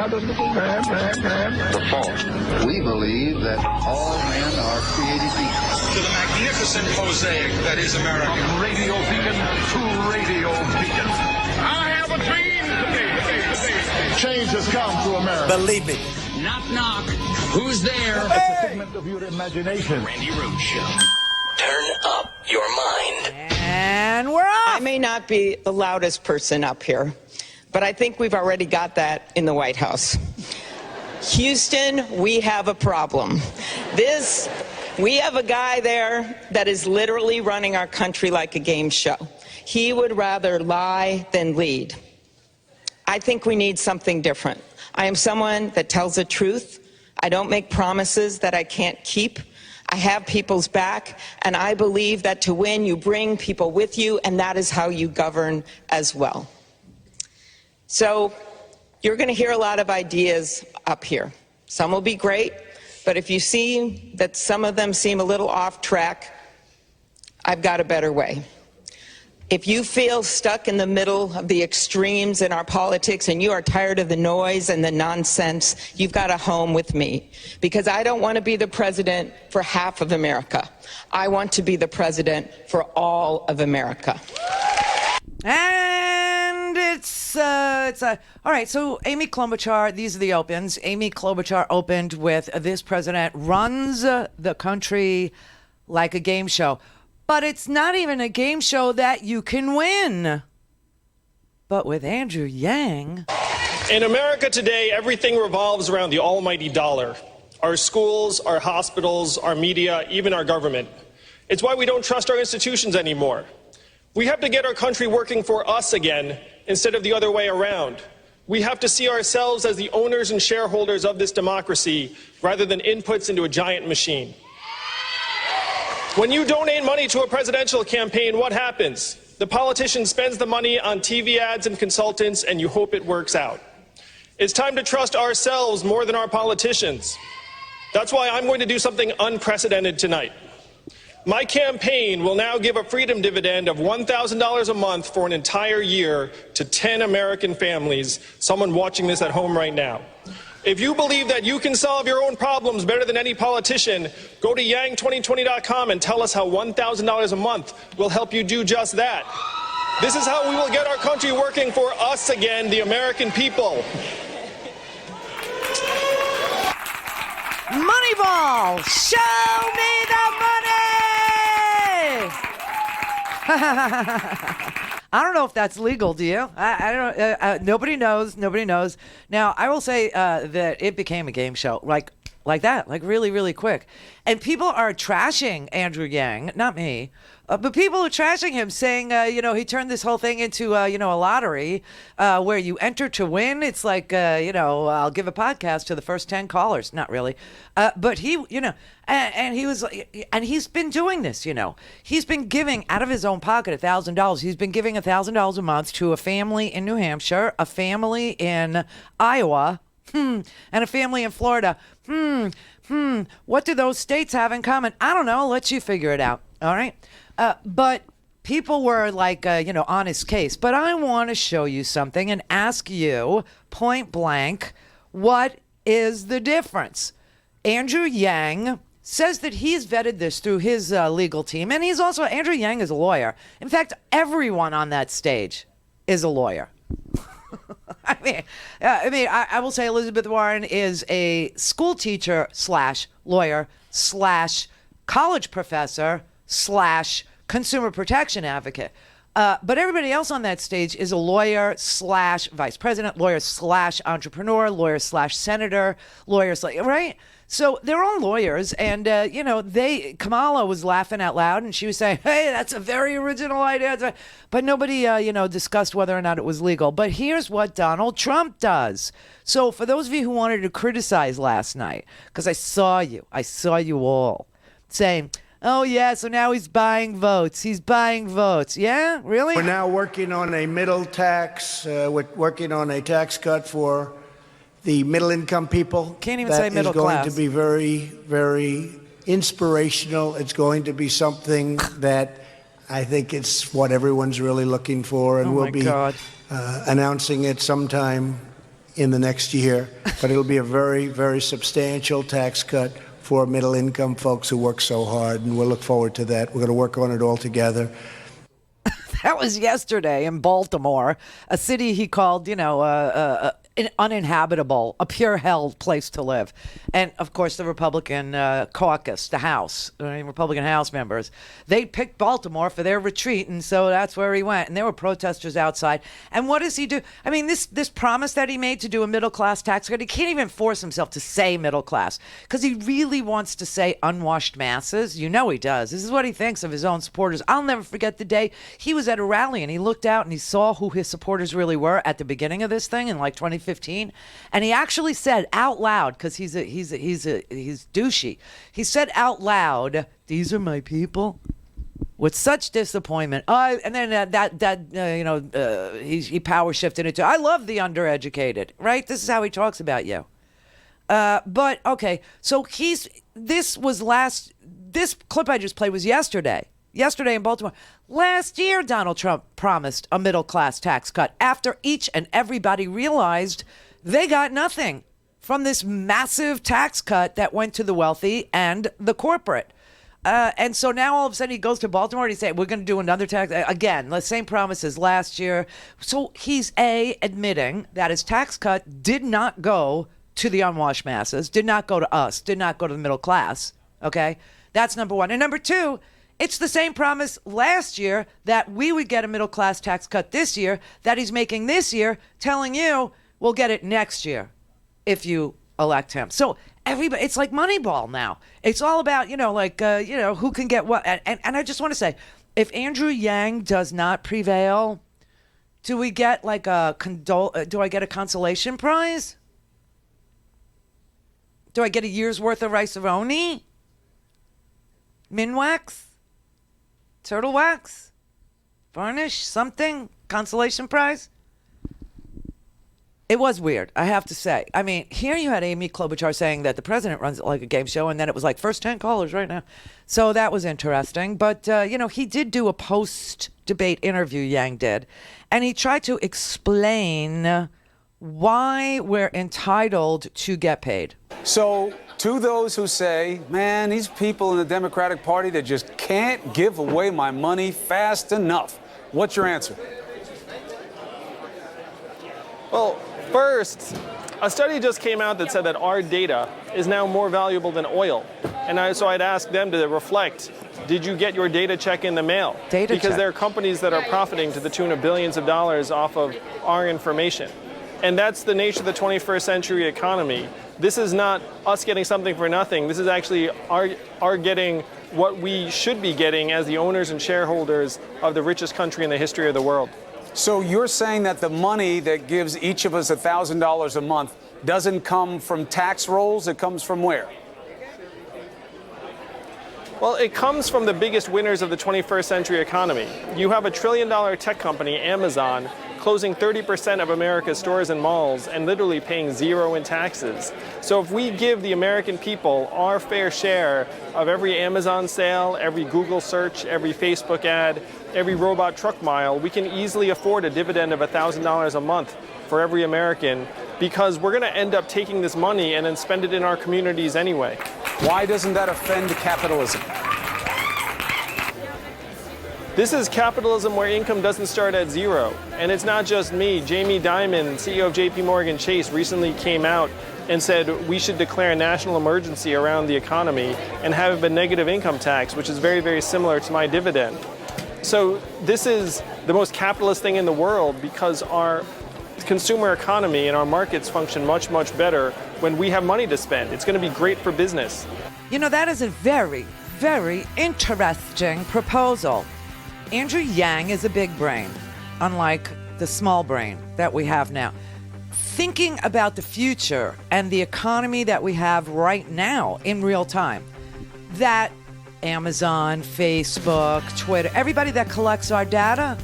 The fourth, we believe that all men are created equal. To the magnificent mosaic that is America. From radio beacon to radio beacon. I have a dream. Change has come to America. Believe it. Knock, knock. Who's there? It's a figment of your imagination. Randi Rhodes Show. Turn up your mind. And we're off. I may not be the loudest person up here, but I think we've already got that in the White House. Houston, we have a problem. We have a guy there that is literally running our country like a game show. He would rather lie than lead. I think we need something different. I am someone that tells the truth. I don't make promises that I can't keep. I have people's back, and I believe that to win, you bring people with you, and that is how you govern as well. So you're going to hear a lot of ideas up here. Some will be great, but if you see that some of them seem a little off track, I've got a better way. If you feel stuck in the middle of the extremes in our politics and you are tired of the noise and the nonsense, you've got a home with me. Because I don't want to be the president for half of America. I want to be the president for all of America. And all right, so Amy Klobuchar, these are the opens. Amy Klobuchar opened with this president runs the country like a game show. But it's not even a game show that you can win. But with Andrew Yang. In America today, everything revolves around the almighty dollar. Our schools, our hospitals, our media, even our government. It's why we don't trust our institutions anymore. We have to get our country working for us again instead of the other way around. We have to see ourselves as the owners and shareholders of this democracy rather than inputs into a giant machine. When you donate money to a presidential campaign, what happens? The politician spends the money on TV ads and consultants, and you hope it works out. It's time to trust ourselves more than our politicians. That's why I'm going to do something unprecedented tonight. My campaign will now give a freedom dividend of $1,000 a month for an entire year to 10 American families, someone watching this at home right now. If you believe that you can solve your own problems better than any politician, go to yang2020.com and tell us how $1,000 a month will help you do just that. This is how we will get our country working for us again, the American people. Moneyball! Show me the money! I don't know if that's legal, do you? I don't. Nobody knows. Nobody knows. Now, I will say that it became a game show, like that, like really, really quick. And people are trashing Andrew Yang, not me, but people are trashing him, saying, he turned this whole thing into, a lottery where you enter to win. It's like, I'll give a podcast to the first 10 callers. Not really. But he, and he was, and he's been doing this, He's been giving out of his own pocket $1,000. He's been giving $1,000 a month to a family in New Hampshire, a family in Iowa, and a family in Florida. What do those states have in common? I don't know. I'll let you figure it out. All right. But people were like, on his case. But I want to show you something and ask you point blank, what is the difference? Andrew Yang says that he's vetted this through his legal team. And Andrew Yang is a lawyer. In fact, everyone on that stage is a lawyer. I will say Elizabeth Warren is a school teacher / lawyer / college professor / consumer protection advocate. But everybody else on that stage is a lawyer / vice president, lawyer / entrepreneur, lawyer / senator, lawyer / right? So they're all lawyers, and Kamala was laughing out loud, and she was saying, "Hey, that's a very original idea," but nobody, discussed whether or not it was legal. But here's what Donald Trump does. So for those of you who wanted to criticize last night, because I saw you all saying, "Oh yeah, so now he's buying votes. He's buying votes." Yeah, really? We're now working on a middle tax. We're working on a tax cut for the middle-income people. Can't even say middle class. That is going to be very, very inspirational. It's going to be something that I think it's what everyone's really looking for, and we'll be announcing it sometime in the next year, but it'll be a very, very substantial tax cut for middle-income folks who work so hard, and we'll look forward to that. We're going to work on it all together. That was yesterday in Baltimore, a city he called, uninhabitable, a pure hell place to live. And, of course, the Republican caucus, the House, Republican House members, they picked Baltimore for their retreat, and so that's where he went. And there were protesters outside. And what does he do? I mean, this promise that he made to do a middle-class tax cut, he can't even force himself to say middle class because he really wants to say unwashed masses. You know he does. This is what he thinks of his own supporters. I'll never forget the day he was at a rally and he looked out and he saw who his supporters really were at the beginning of this thing in like 2015, and he actually said out loud, because he's douchey. He said out loud, "These are my people." With such disappointment, and then he power shifted into, "I love the undereducated." Right? This is how he talks about you. But okay, so this clip I just played was yesterday in Baltimore. Last year, Donald Trump promised a middle-class tax cut after each and everybody realized they got nothing from this massive tax cut that went to the wealthy and the corporate. And so now all of a sudden he goes to Baltimore and he said, we're going to do another tax. Again, the same promises last year. So he's admitting that his tax cut did not go to the unwashed masses, did not go to us, did not go to the middle class. Okay? That's number one. And number two, it's the same promise last year that we would get a middle-class tax cut this year that he's making this year, telling you we'll get it next year if you elect him. So everybody, it's like Moneyball now. It's all about, who can get what. And I just want to say, if Andrew Yang does not prevail, do we get like do I get a consolation prize? Do I get a year's worth of rice-a-roni? Minwax? Turtle wax? Varnish? Something? Consolation prize? It was weird, I have to say. I mean, here you had Amy Klobuchar saying that the president runs it like a game show, and then it was like first 10 callers right now. So that was interesting. But, he did do a post-debate interview, Yang did, and he tried to explain why we're entitled to get paid. So, to those who say, man, these people in the Democratic Party that just can't give away my money fast enough, what's your answer? Well, first, a study just came out that said that our data is now more valuable than oil. And so I'd ask them to reflect, did you get your data check in the mail? Because there are companies that are profiting to the tune of billions of dollars off of our information. And that's the nature of the 21st century economy. This is not us getting something for nothing. This is actually our getting what we should be getting as the owners and shareholders of the richest country in the history of the world. So you're saying that the money that gives each of us $1,000 a month doesn't come from tax rolls, it comes from where? Well, it comes from the biggest winners of the 21st century economy. You have $1 trillion tech company, Amazon, closing 30% of America's stores and malls and literally paying zero in taxes. So if we give the American people our fair share of every Amazon sale, every Google search, every Facebook ad, every robot truck mile, we can easily afford a dividend of $1,000 a month for every American, because we're going to end up taking this money and then spend it in our communities anyway. Why doesn't that offend capitalism? This is capitalism where income doesn't start at zero. And it's not just me. Jamie Dimon, CEO of JP Morgan Chase, recently came out and said we should declare a national emergency around the economy and have a negative income tax, which is very, very similar to my dividend. So this is the most capitalist thing in the world, because our consumer economy and our markets function much, much better when we have money to spend. It's going to be great for business. That is a very, very interesting proposal. Andrew Yang is a big brain, unlike the small brain that we have now. Thinking about the future and the economy that we have right now in real time, that Amazon, Facebook, Twitter, everybody that collects our data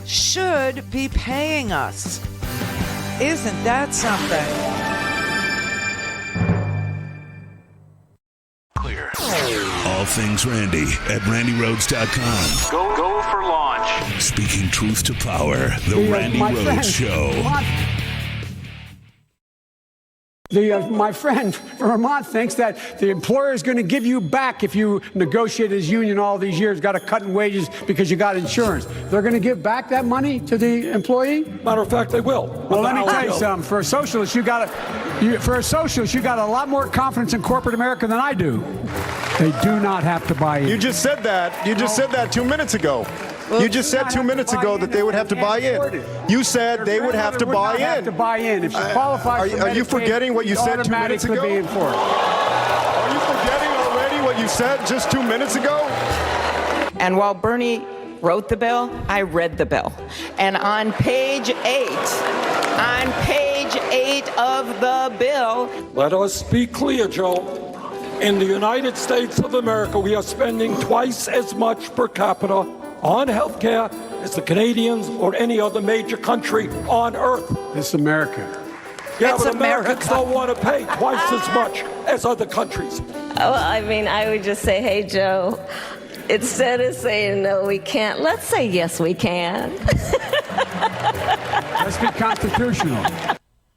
should be paying us. Isn't that something? Clear. All things Randi at RandiRhodes.com. Go for launch. Speaking truth to power, the Randi Rhodes Show. My friend from Vermont thinks that the employer is going to give you back if you negotiate his union all these years, got a cut in wages because you got insurance. They're going to give back that money to the employee? Matter of fact, they will. Well, let me tell you something. For a socialist, you got a lot more confidence in corporate America than I do. They do not have to buy in. You just said that. You just said that 2 minutes ago. You just said 2 minutes ago that they would have to buy in. You said they would have to buy in. Have to buy in. If she qualifies for Medicaid, are you forgetting what you said 2 minutes ago? Be in for it. Are you forgetting already what you said just 2 minutes ago? And while Bernie wrote the bill, I read the bill. And on page 8 of the bill. Let us be clear, Joe. In the United States of America, we are spending twice as much per capita on health care as the Canadians or any other major country on earth. It's America. Yeah, it's but Americans America. don't want to pay twice as much as other countries. Oh, I mean, I would just say, hey, Joe, instead of saying no, we can't, let's say yes, we can. Let's be constitutional.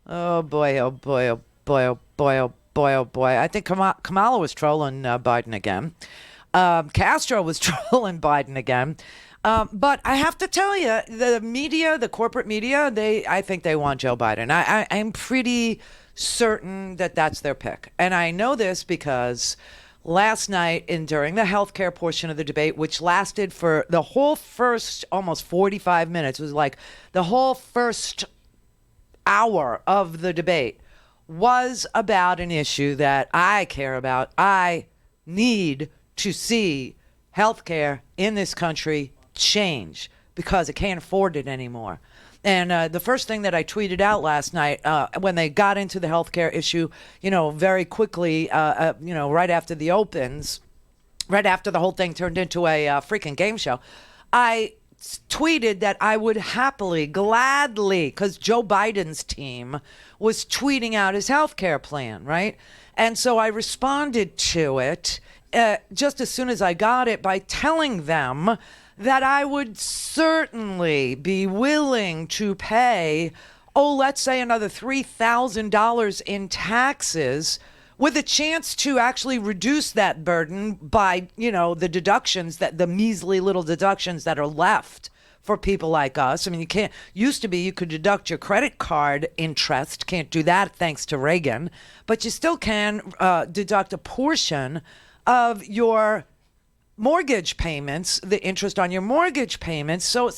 Oh, boy, oh, boy, oh, boy, oh, boy, oh, boy, oh, boy. I think Kamala was trolling Biden again. Castro was trolling Biden again. But I have to tell you, the media, the corporate media, I think they want Joe Biden. I'm pretty certain that that's their pick. And I know this because last night during the healthcare portion of the debate, which lasted for the whole first almost 45 minutes, it was like the whole first hour of the debate was about an issue that I care about. I need to see healthcare in this country change because it can't afford it anymore. And the first thing that I tweeted out last night when they got into the healthcare issue, very quickly, right after the opens, right after the whole thing turned into a freaking game show, I tweeted that I would happily, gladly, because Joe Biden's team was tweeting out his healthcare plan, right? And so I responded to it just as soon as I got it by telling them that I would certainly be willing to pay, let's say another $3,000 in taxes with a chance to actually reduce that burden by, the deductions, the measly little deductions that are left for people like us. I mean, used to be you could deduct your credit card interest. Can't do that thanks to Reagan, but you still can deduct a portion of your mortgage payments, the interest on your mortgage payments. So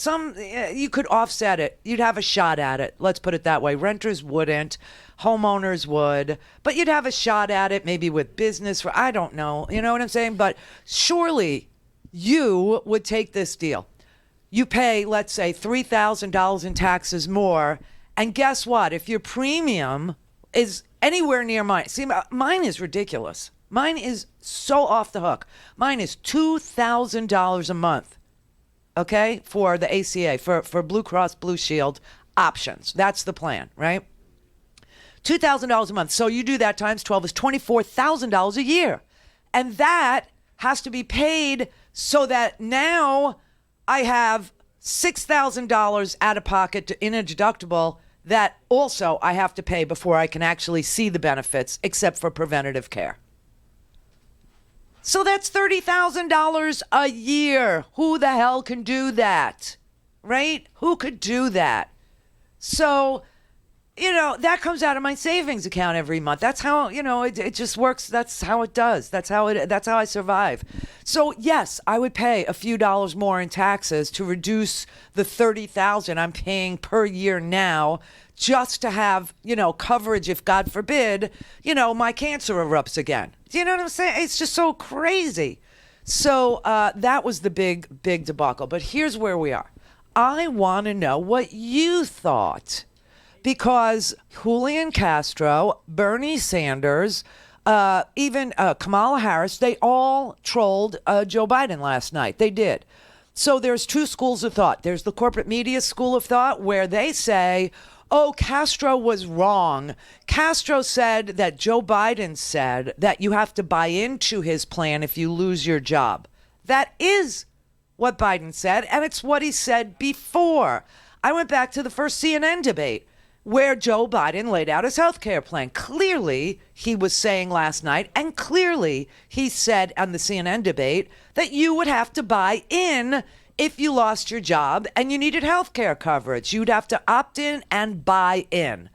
you could offset it. You'd have a shot at it. Let's put it that way. Renters wouldn't. Homeowners would. But you'd have a shot at it maybe with business. I don't know. You know what I'm saying? But surely you would take this deal. You pay, let's say, $3,000 in taxes more. And guess what? If your premium is anywhere near mine. See, mine is ridiculous. Mine is so off the hook. Mine is $2,000 a month, okay, for the ACA, for Blue Cross Blue Shield options. That's the plan, right? $2,000 a month. So you do that times 12 is $24,000 a year. And that has to be paid so that now I have $6,000 out of pocket in a deductible that also I have to pay before I can actually see the benefits, except for preventative care. So that's $30,000 a year. Who the hell can do that? Right? Who could do that? So, that comes out of my savings account every month. That's how, it just works. That's how it does. That's how I survive. So yes, I would pay a few dollars more in taxes to reduce the $30,000 I'm paying per year now just to have, coverage if God forbid, my cancer erupts again. Do you know what I'm saying? It's just so crazy. So that was the big debacle. But here's where we are. I want to know what you thought. Because Julian Castro, Bernie Sanders, even Kamala Harris, they all trolled Joe Biden last night. They did. So there's two schools of thought. There's the corporate media school of thought where they say, Castro was wrong. Castro said that Joe Biden said that you have to buy into his plan if you lose your job. That is what Biden said, and it's what he said before. I went back to the first CNN debate where Joe Biden laid out his health care plan. Clearly, he was saying last night, and clearly he said on the CNN debate, that you would have to buy in if you lost your job and you needed health care coverage. You'd have to opt in and buy in.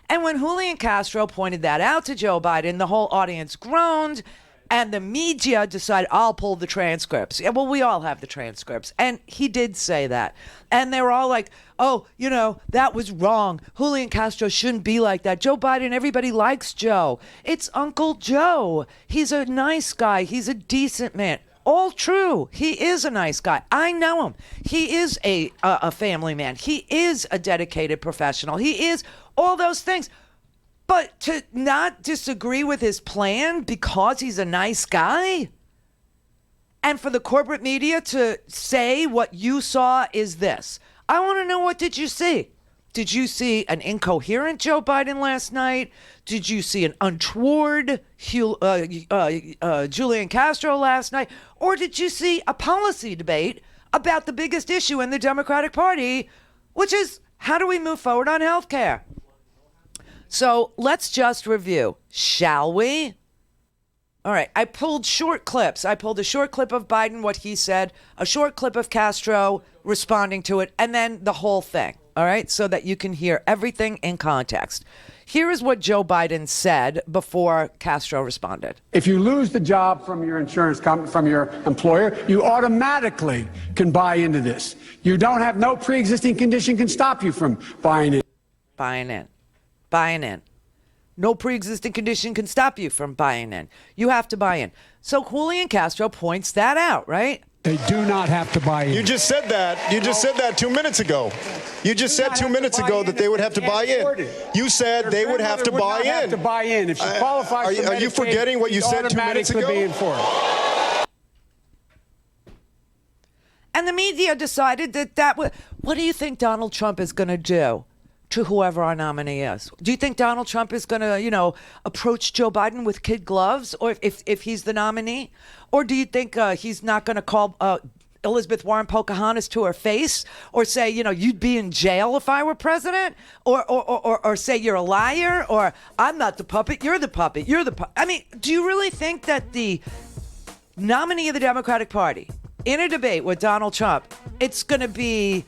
And when Julian Castro pointed that out to Joe Biden, the whole audience groaned. And the media decided, I'll pull the transcripts. Yeah, well, we all have the transcripts. And he did say that. And they were all like, oh, you know, that was wrong. Julian Castro shouldn't be like that. Joe Biden, everybody likes Joe. It's Uncle Joe. He's a nice guy. He's a decent man. All true. He is a nice guy. I know him. He is a family man. He is a dedicated professional. He is all those things. But to not disagree with his plan because he's a nice guy, and for the corporate media to say what you saw is this. I want to know, what did you see? Did you see an incoherent Joe Biden last night? Did you see an untoward Julian Castro last night? Or did you see a policy debate about the biggest issue in the Democratic Party, which is how do we move forward on health care? So let's just review, shall we? All right, I pulled short clips. I pulled a short clip of Biden, what he said, a short clip of Castro responding to it, and then the whole thing, all right, so that you can hear everything in context. Here is what Joe Biden said before Castro responded. If you lose the job from your insurance company, from your employer, you automatically can buy into this. You don't have no pre-existing condition can stop you from buying in. Buying in. Buying in. No pre-existing condition can stop you from buying in. You have to buy in. So Julian Castro points that out, right? They do not have to buy in. You just said that. You just said that 2 minutes ago. You just said 2 minutes ago that they would have to buy in. You said they would have to buy in. Have to buy in. If she qualifies for Medicaid, are you forgetting what you said 2 minutes ago? Be in for it. And the media decided that what do you think Donald Trump is going to do to whoever our nominee is? Do you think Donald Trump is going to, approach Joe Biden with kid gloves, or if he's the nominee? Or do you think he's not going to call Elizabeth Warren Pocahontas to her face, or say, you'd be in jail if I were president, or say you're a liar, or I'm not the puppet, you're the puppet, you're the puppet? I mean, do you really think that the nominee of the Democratic Party in a debate with Donald Trump, it's going to be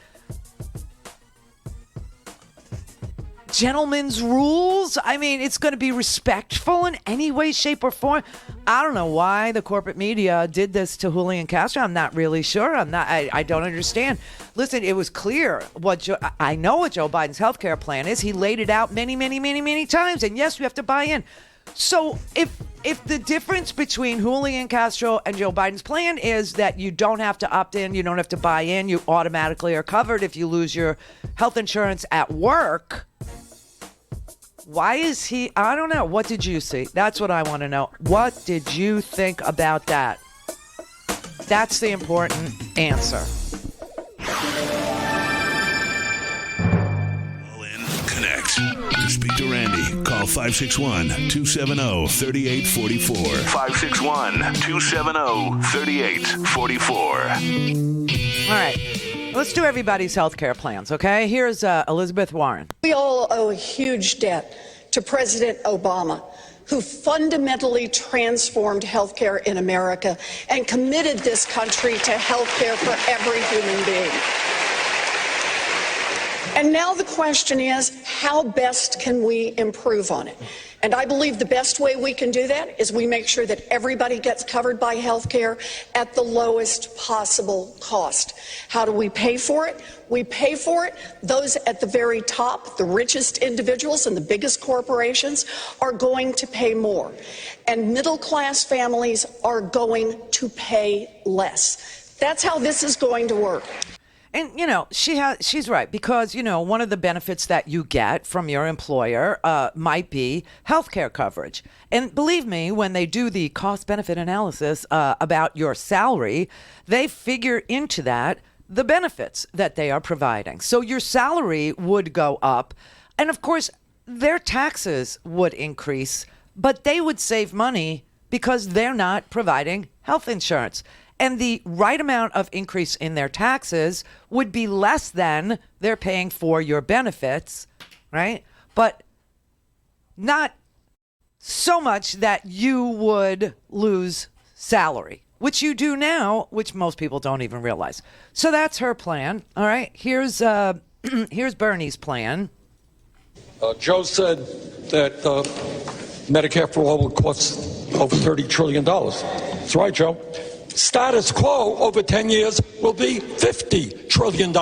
gentlemen's rules? I mean, it's going to be respectful in any way, shape, or form? I don't know why the corporate media did this to Julian Castro. I'm not really sure. I don't understand. Listen, it was clear I know what Joe Biden's health care plan is. He laid it out many, many, many, many times. And yes, we have to buy in. So if the difference between Julian Castro and Joe Biden's plan is that you don't have to opt in, you don't have to buy in, you automatically are covered if you lose your health insurance at work, why is he? I don't know. What did you see? That's what I want to know. What did you think about that? That's the important answer. Call in, connect. To speak to Randi, call 561-270-3844. 561-270-3844. All right. Let's do everybody's health care plans, okay? Here's Elizabeth Warren. We all owe a huge debt to President Obama, who fundamentally transformed health care in America and committed this country to health care for every human being. And now the question is, how best can we improve on it? And I believe the best way we can do that is we make sure that everybody gets covered by health care at the lowest possible cost. How do we pay for it? We pay for it. Those at the very top, the richest individuals and the biggest corporations, are going to pay more. And middle-class families are going to pay less. That's how this is going to work. And, she's right, because, one of the benefits that you get from your employer might be health care coverage. And believe me, when they do the cost-benefit analysis about your salary, they figure into that the benefits that they are providing. So your salary would go up. And, of course, their taxes would increase, but they would save money because they're not providing health insurance. And the right amount of increase in their taxes would be less than they're paying for your benefits, right? but not so much that you would lose salary, which you do now, which most people don't even realize. So that's her plan. All right, here's Bernie's plan. Joe said that Medicare for all will cost over $30 trillion. That's right, Joe. Status quo over 10 years will be $50 trillion.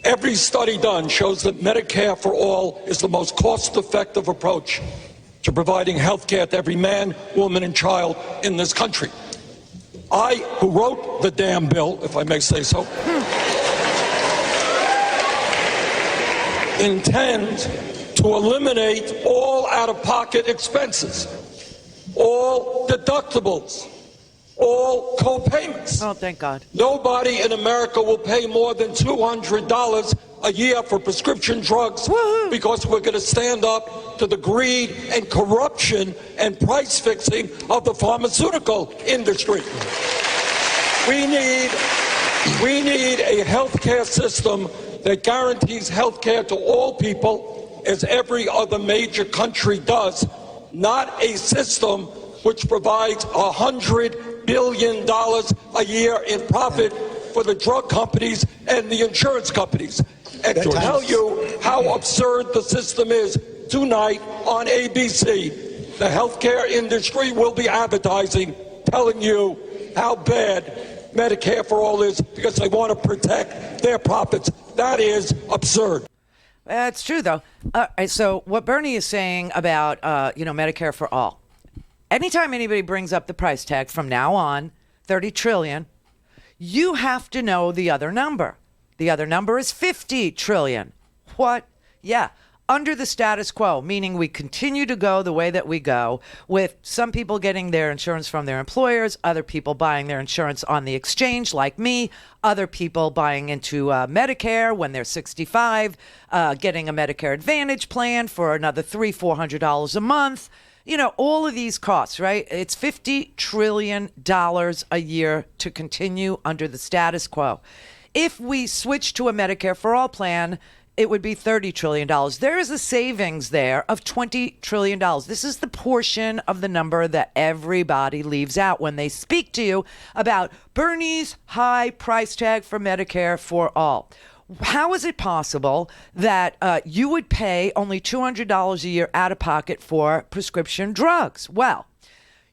Every study done shows that Medicare for all is the most cost-effective approach to providing health care to every man, woman, and child in this country. I, who wrote the damn bill, if I may say so, intend to eliminate all out-of-pocket expenses, all deductibles, all co-payments. Oh, thank God. Nobody in America will pay more than $200 a year for prescription drugs. Woo-hoo. Because we're going to stand up to the greed and corruption and price fixing of the pharmaceutical industry. We need a healthcare system that guarantees healthcare to all people, as every other major country does, not a system which provides $100 billion a year in profit for the drug companies and the insurance companies. And to tell you how absurd the system is, tonight on ABC, the healthcare industry will be advertising, telling you how bad Medicare for all is because they want to protect their profits. That is absurd. That's true, though. So what Bernie is saying about, Medicare for all. Anytime anybody brings up the price tag from now on, $30 trillion, you have to know the other number. The other number is $50 trillion. What? Yeah. Under the status quo, meaning we continue to go the way that we go, with some people getting their insurance from their employers, other people buying their insurance on the exchange like me, other people buying into Medicare when they're 65, getting a Medicare Advantage plan for another $300-400 a month. You know, all of these costs, right? It's $50 trillion a year to continue under the status quo. If we switch to a Medicare for all plan, it would be $30 trillion. There is a savings there of $20 trillion. This is the portion of the number that everybody leaves out when they speak to you about Bernie's high price tag for Medicare for all. How is it possible that you would pay only $200 a year out of pocket for prescription drugs? Well,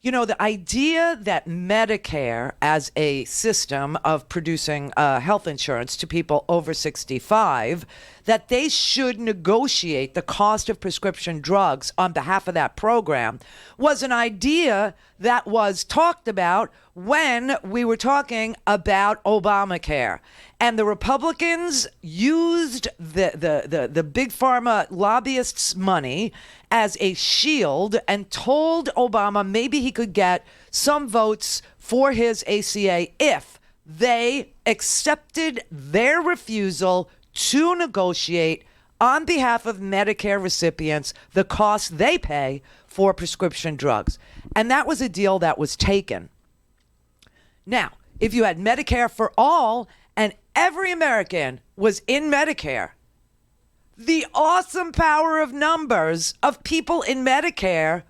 you know, the idea that Medicare as a system of producing health insurance to people over 65, that they should negotiate the cost of prescription drugs on behalf of that program, was an idea that was talked about when we were talking about Obamacare. And the Republicans used the big pharma lobbyists' money as a shield and told Obama maybe he could get some votes for his ACA if they accepted their refusal to negotiate on behalf of Medicare recipients the costs they pay for prescription drugs. And that was a deal that was taken. Now, if you had Medicare for all and every American was in Medicare, the awesome power of numbers of people in Medicare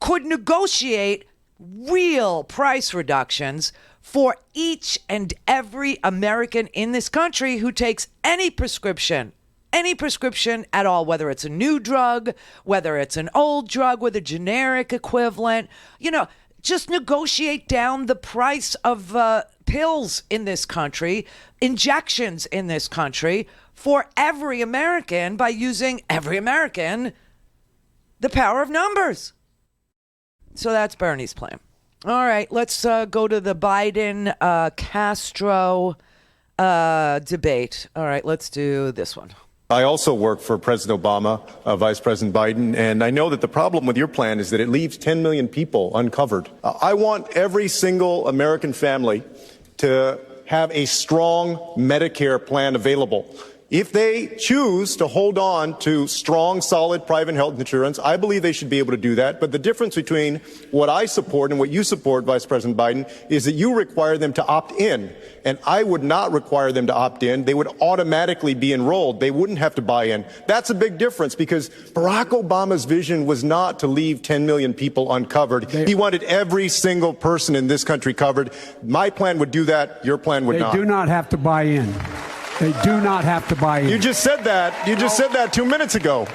could negotiate real price reductions for each and every American in this country who takes any prescription at all, whether it's a new drug, whether it's an old drug with a generic equivalent. You know, just negotiate down the price of pills in this country, injections in this country for every American by using every American, the power of numbers. So that's Bernie's plan. All right, let's go to the Biden-Castro debate. All right, let's do this one. I also work for President Obama, Vice President Biden, and I know that the problem with your plan is that it leaves 10 million people uncovered. I want every single American family to have a strong Medicare plan available. If they choose to hold on to strong, solid private health insurance, I believe they should be able to do that. But the difference between what I support and what you support, Vice President Biden, is that you require them to opt in. And I would not require them to opt in. They would automatically be enrolled. They wouldn't have to buy in. That's a big difference, because Barack Obama's vision was not to leave 10 million people uncovered. He wanted every single person in this country covered. My plan would do that. Your plan would not. They do not have to buy in. They do not have to buy in. You just said that. You just said that 2 minutes ago.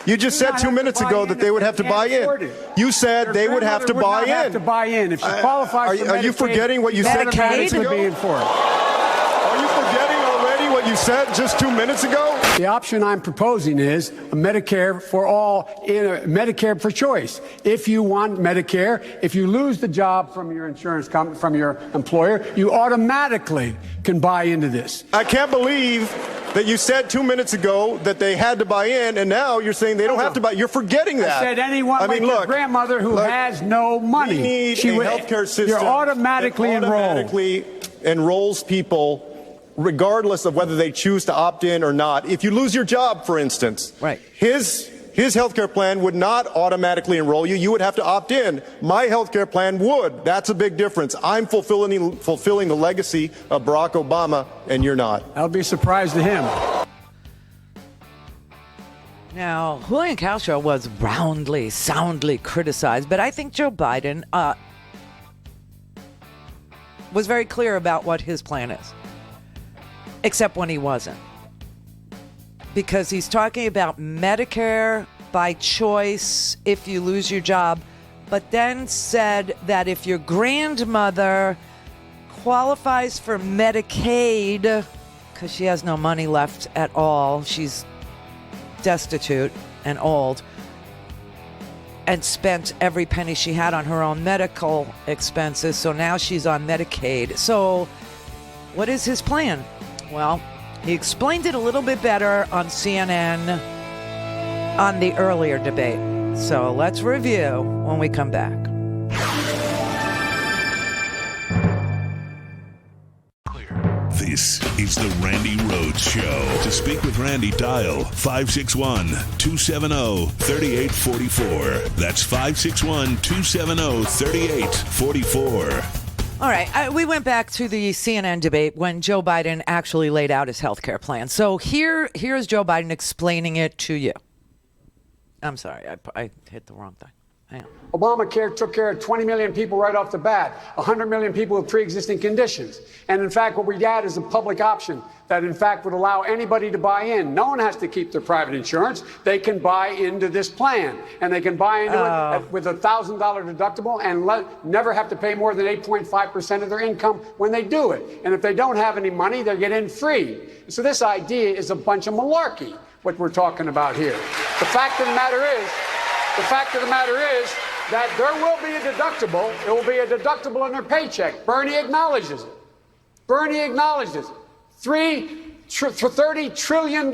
You just said 2 minutes ago that they would have to buy in. You said they would have to buy in. Have to buy in. If she qualifies for Medicaid, are you forgetting what you said 2 minutes ago? Are you forgetting already what you said just 2 minutes ago? The option I'm proposing is a Medicare for all, Medicare for choice. If you want Medicare, if you lose the job from your insurance company, from your employer, you automatically can buy into this. I can't believe that you said 2 minutes ago that they had to buy in, and now you're saying they don't have to buy. You're forgetting that. I said anyone like your grandmother who has no money. We need a healthcare system. You're automatically enrolls people regardless of whether they choose to opt in or not. If you lose your job, for instance, his health care plan would not automatically enroll you. You would have to opt in. My health care plan would. That's a big difference. I'm fulfilling the legacy of Barack Obama, and you're not. I'll be surprised to him. Now, Julian Castro was roundly, soundly criticized, but I think Joe Biden was very clear about what his plan is. Except when he wasn't. Because he's talking about Medicare by choice if you lose your job, but then said that if your grandmother qualifies for Medicaid, because she has no money left at all, she's destitute and old, and spent every penny she had on her own medical expenses, so now she's on Medicaid. So what is his plan? Well, he explained it a little bit better on CNN on the earlier debate. So let's review when we come back. This is the Randi Rhodes Show. To speak with Randi, dial 561-270-3844. That's 561-270-3844. All right, we went back to the CNN debate when Joe Biden actually laid out his health care plan. So here's Joe Biden explaining it to you. I'm sorry, I hit the wrong thing. Hang on. Obamacare took care of 20 million people right off the bat, 100 million people with pre-existing conditions. And in fact, what we add is a public option that in fact would allow anybody to buy in. No one has to keep their private insurance. They can buy into this plan, and they can buy into it with a $1,000 deductible and never have to pay more than 8.5% of their income when they do it. And if they don't have any money, they get in free. So this idea is a bunch of malarkey, what we're talking about here. The fact of the matter is that there will be a deductible. It will be a deductible in their paycheck. Bernie acknowledges it. $30 trillion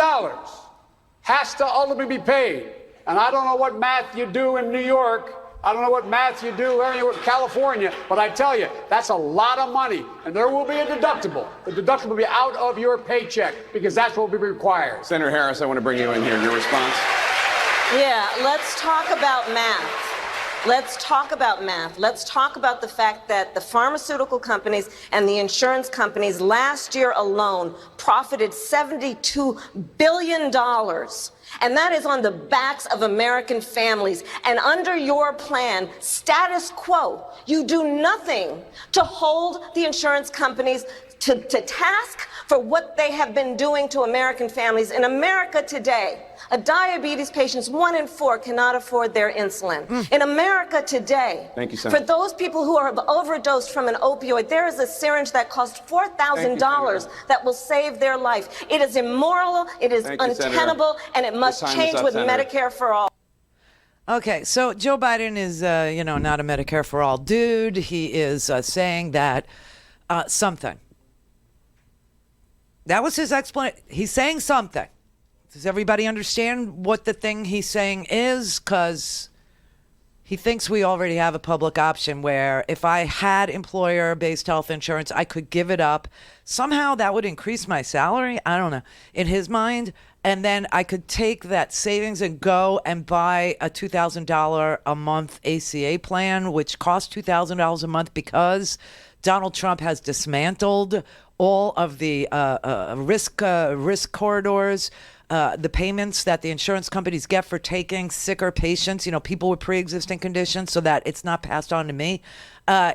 has to ultimately be paid. And I don't know what math you do in New York. I don't know what math you do in California, but I tell you, that's a lot of money. And there will be a deductible. The deductible will be out of your paycheck because that's what will be required. Senator Harris, I want to bring you in here. Your response? Yeah, let's talk about math. Let's talk about math. Let's talk about the fact that the pharmaceutical companies and the insurance companies last year alone profited $72 billion. And that is on the backs of American families. And under your plan, status quo, you do nothing to hold the insurance companies to task for what they have been doing to American families. In America today, a diabetes patient, 1 in 4 cannot afford their insulin. In America today, Thank you, Senator. For those people who are overdosed from an opioid, there is a syringe that costs $4,000 that will save their life. It is immoral, it is untenable, and it must change with Medicare for all. Okay, so Joe Biden is, not a Medicare for all dude. He is saying that something. That was his explanation. He's saying something. Does everybody understand what the thing he's saying is? Because He thinks we already have a public option where if I had employer-based health insurance, I could give it up. Somehow that would increase my salary. I don't know. In his mind. And then I could take that savings and go and buy a $2,000 a month ACA plan, which costs $2,000 a month because Donald Trump has dismantled all of the risk corridors. The payments that the insurance companies get for taking sicker patients, people with pre-existing conditions, so that it's not passed on to me.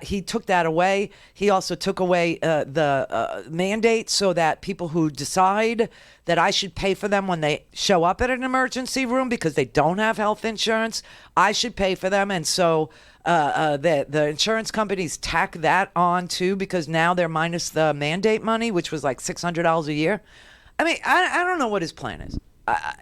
He took that away. He also took away the mandate so that people who decide that I should pay for them when they show up at an emergency room because they don't have health insurance, I should pay for them. And so the insurance companies tack that on too, because now they're minus the mandate money, which was like $600 a year. I mean, I don't know what his plan is.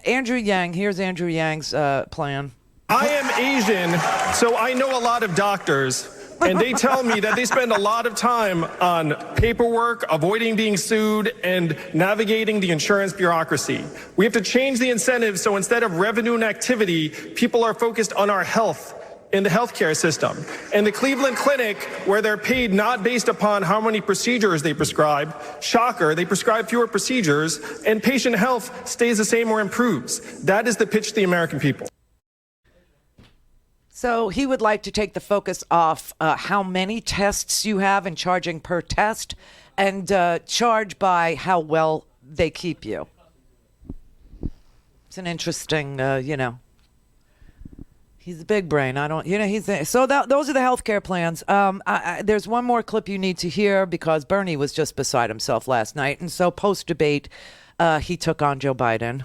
Andrew Yang, here's Andrew Yang's plan. I am Asian, so I know a lot of doctors, and they tell me that they spend a lot of time on paperwork, avoiding being sued, and navigating the insurance bureaucracy. We have to change the incentives so instead of revenue and activity, people are focused on our health in the healthcare system. And the Cleveland Clinic, where they're paid not based upon how many procedures they prescribe, shocker, they prescribe fewer procedures, and patient health stays the same or improves. That is the pitch to the American people. So he would like to take the focus off how many tests you have and charging per test, and charge by how well they keep you. It's an interesting, He's a big brain. Those are the healthcare plans. There's one more clip you need to hear because Bernie was just beside himself last night. And so post-debate, he took on Joe Biden.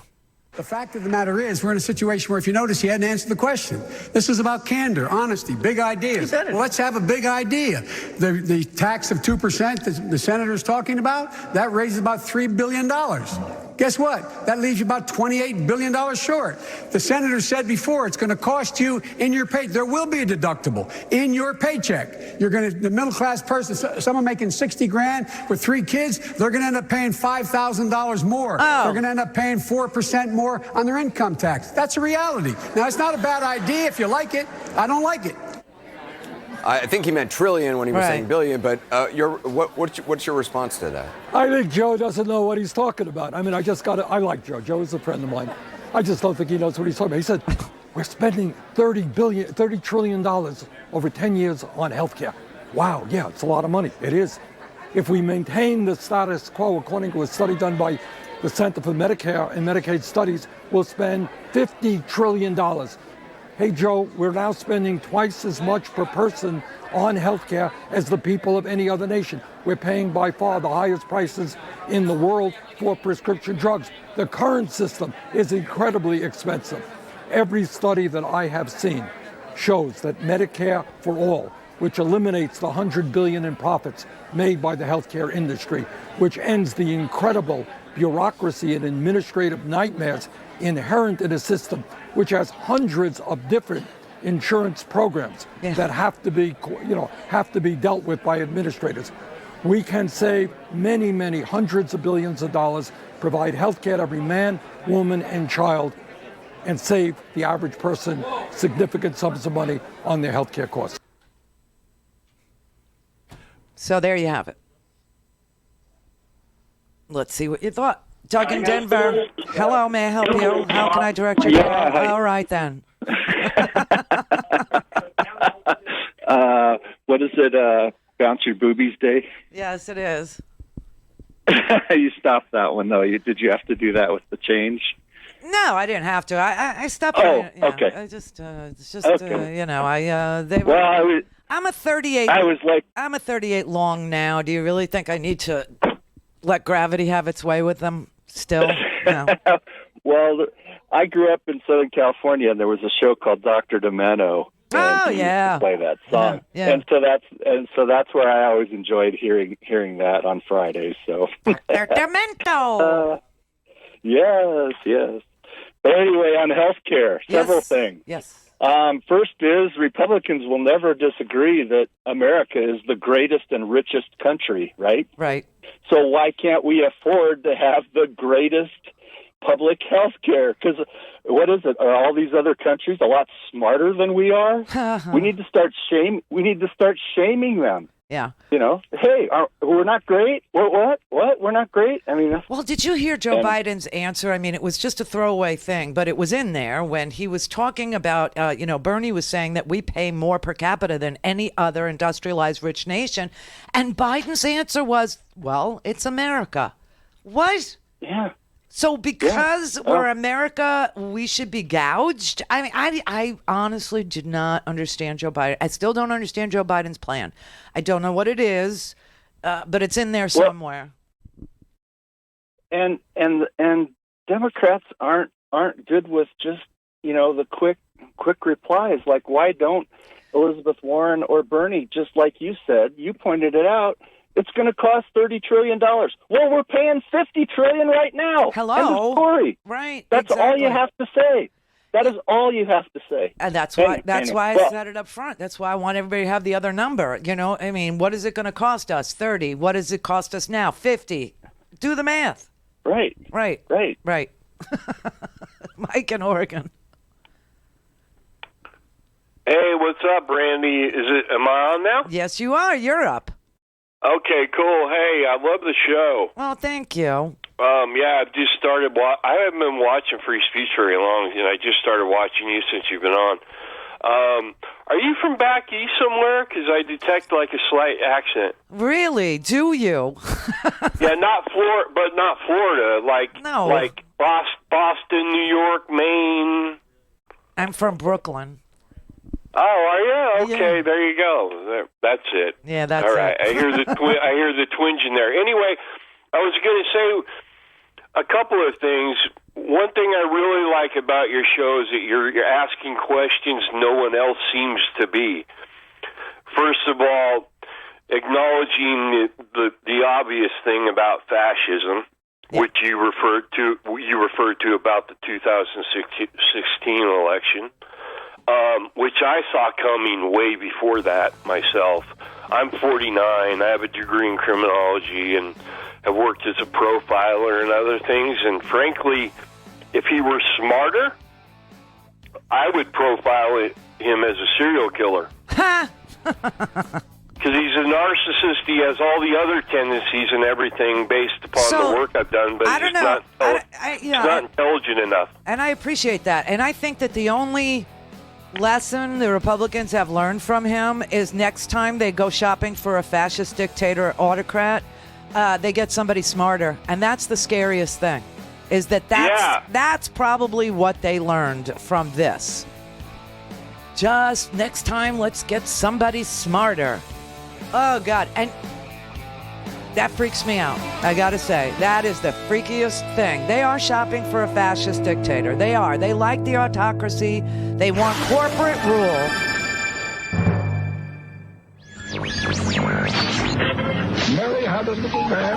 The fact of the matter is, we're in a situation where, if you notice, he hadn't answered the question. This is about candor, honesty, big ideas. Well, let's have a big idea. The tax of 2% that the senator's talking about, that raises about $3 billion. Guess what? That leaves you about $28 billion short. The senator said before it's going to cost you in your pay. There will be a deductible in your paycheck. The middle class person, someone making $60,000 with 3 kids, they're going to end up paying $5,000 more. Oh. They're going to end up paying 4% more on their income tax. That's a reality. Now, it's not a bad idea if you like it. I don't like it. I think he meant trillion when he was saying billion, but what's your response to that? I think Joe doesn't know what he's talking about. I mean, I like Joe. Joe is a friend of mine. I just don't think he knows what he's talking about. He said, we're spending $30 trillion over 10 years on healthcare. Wow, yeah, it's a lot of money. It is. If we maintain the status quo, according to a study done by the Center for Medicare and Medicaid Studies, we'll spend $50 trillion. Hey, Joe, we're now spending twice as much per person on healthcare as the people of any other nation. We're paying by far the highest prices in the world for prescription drugs. The current system is incredibly expensive. Every study that I have seen shows that Medicare for All, which eliminates the $100 billion in profits made by the healthcare industry, which ends the incredible bureaucracy and administrative nightmares inherent in a system which has hundreds of different insurance programs that have to be dealt with by administrators. We can save many, many hundreds of billions of dollars, provide health care to every man, woman, and child, and save the average person significant sums of money on their health care costs. So there you have it. Let's see what you thought. Doug in Denver. Hello, may I help you? How can I direct your call? All right, then. What is it, Bounce Your Boobies Day? Yes, it is. You stopped that one, though. Did you have to do that with the change? No, I didn't have to. I stopped. Oh, okay. I just, it's just, okay. they were. I'm a 38. I'm a 38 long now. Do you really think I need to let gravity have its way with them still? No. Well, I grew up in Southern California, and there was a show called Dr. Demento. Oh, yeah. To play that song, yeah. And so that's where I always enjoyed hearing that on Fridays. So Dr. Demento. Yes. But anyway, on health care, several things. Yes. First is Republicans will never disagree that America is the greatest and richest country, right? Right. So why can't we afford to have the greatest public health care. Because what is it? Are all these other countries a lot smarter than we are? We need to start shaming them. Yeah. You know, hey, we're not great. What? We're not great. I mean, well, did you hear Joe Biden's answer? I mean, it was just a throwaway thing, but it was in there when he was talking about, Bernie was saying that we pay more per capita than any other industrialized rich nation. And Biden's answer was, well, it's America. What? Yeah. So because we're America, we should be gouged? I mean, I honestly did not understand Joe Biden. I still don't understand Joe Biden's plan. I don't know what it is, but it's in there somewhere. And Democrats aren't good with just, the quick replies. Like, why don't Elizabeth Warren or Bernie, just like you said, you pointed it out, it's going to cost $30 trillion. Well, we're paying $50 trillion right now. Hello. End of story. Right. That's all you have to say. That is all you have to say. And that's why I said it up front. That's why I want everybody to have the other number. I mean, what is it going to cost us? 30. What does it cost us now? 50. Do the math. Right. Mike in Oregon. Hey, what's up, Randy? Am I on now? Yes, you are. You're up. Okay, cool. Hey, I love the show. Well, thank you. Yeah, I've just started. I haven't been watching Free Speech very long, and I just started watching you since you've been on. Are you from back east somewhere? Because I detect like a slight accent. Really? Do you? Yeah, not Florida. Like Boston, New York, Maine. I'm from Brooklyn. Oh, are you? Okay, there you go. That's it. Yeah, that's all right. it. I hear the twinge in there. Anyway, I was going to say a couple of things. One thing I really like about your show is that you're asking questions no one else seems to be. First of all, acknowledging the obvious thing about fascism, which you referred to about the 2016 election. Which I saw coming way before that myself. I'm 49. I have a degree in criminology and have worked as a profiler and other things. And frankly, if he were smarter, I would profile him as a serial killer. Because he's a narcissist. He has all the other tendencies and everything based upon the work I've done, but he's not intelligent enough. And I appreciate that. And I think that the only lesson the Republicans have learned from him is next time they go shopping for a fascist dictator or autocrat, they get somebody smarter. And that's the scariest thing, is that's probably what they learned from this. Just next time, let's get somebody smarter. Oh, God. And that freaks me out. I got to say, that is the freakiest thing. They are shopping for a fascist dictator. They are. They like the autocracy. They want corporate rule. Mary had a little man.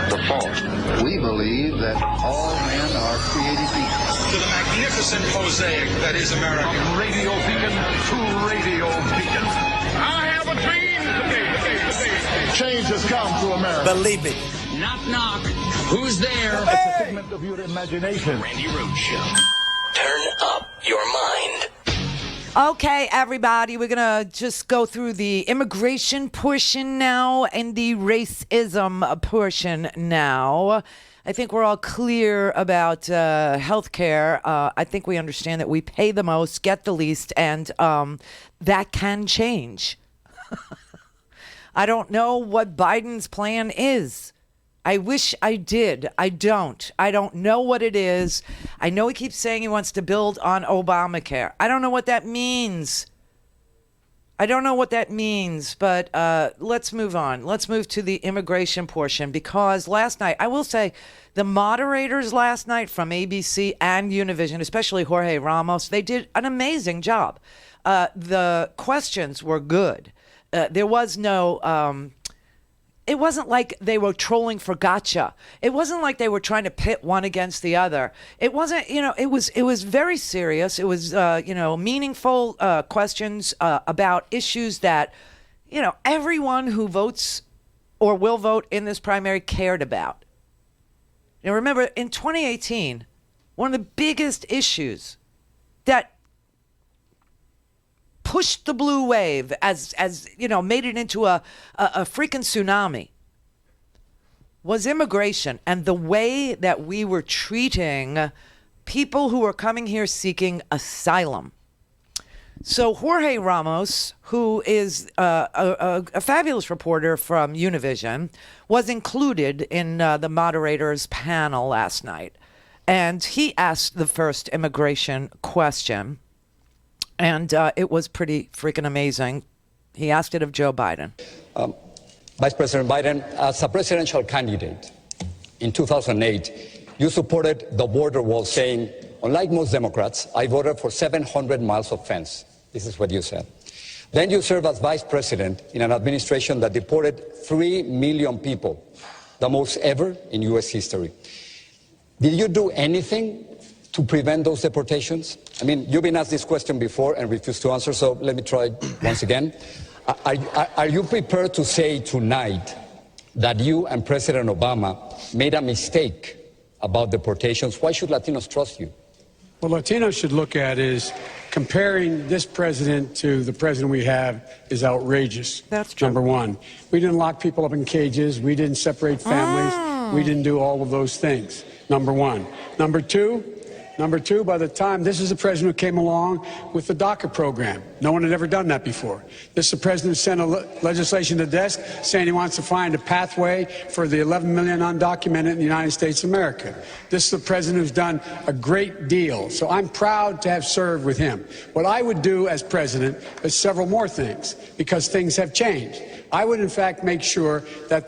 The fault. We believe that all men are created equal. To the magnificent mosaic that is America. Radio beacon to radio beacon. I have a dream today. Change has come to America. Believe it. Knock, knock. Who's there? It's a figment of your imagination. Randi Rhodes Show. Turn up your mind. Okay, everybody, we're going to just go through the immigration portion now and the racism portion now. I think we're all clear about health care. I think we understand that we pay the most, get the least, and that can change. I don't know what Biden's plan is. I wish I did. I don't. I don't know what it is. I know he keeps saying he wants to build on Obamacare. I don't know what that means. But let's move on. Let's move to the immigration portion, because last night, I will say, the moderators last night from ABC and Univision, especially Jorge Ramos, they did an amazing job. The questions were good. There was no... It wasn't like they were trolling for gotcha. It wasn't like they were trying to pit one against the other. It wasn't, it was very serious. It was, meaningful questions about issues that, everyone who votes or will vote in this primary cared about. Now, remember, in 2018, one of the biggest issues that pushed the blue wave as made it into a freaking tsunami was immigration and the way that we were treating people who were coming here seeking asylum. So Jorge Ramos, who is a fabulous reporter from Univision, was included in the moderator's panel last night. And he asked the first immigration question. And it was pretty freaking amazing. He asked it of Joe Biden. Vice President Biden, as a presidential candidate in 2008, you supported the border wall, saying, unlike most Democrats, I voted for 700 miles of fence. This is what you said. Then you served as vice president in an administration that deported 3 million people, the most ever in U.S. history. Did you do anything to prevent those deportations? I mean, you've been asked this question before and refused to answer, so let me try once again. Are you prepared to say tonight that you and President Obama made a mistake about deportations? Why should Latinos trust you? What Latinos should look at is comparing this president to the president we have is outrageous. That's true. Number one, we didn't lock people up in cages. We didn't separate families. We didn't do all of those things. Number one. Number two, by the time this is the president who came along with the DACA program. No one had ever done that before. This is the president who sent a legislation to the desk saying he wants to find a pathway for the 11 million undocumented in the United States of America. This is the president who's done a great deal. So I'm proud to have served with him. What I would do as president is several more things, because things have changed. I would, in fact, make sure that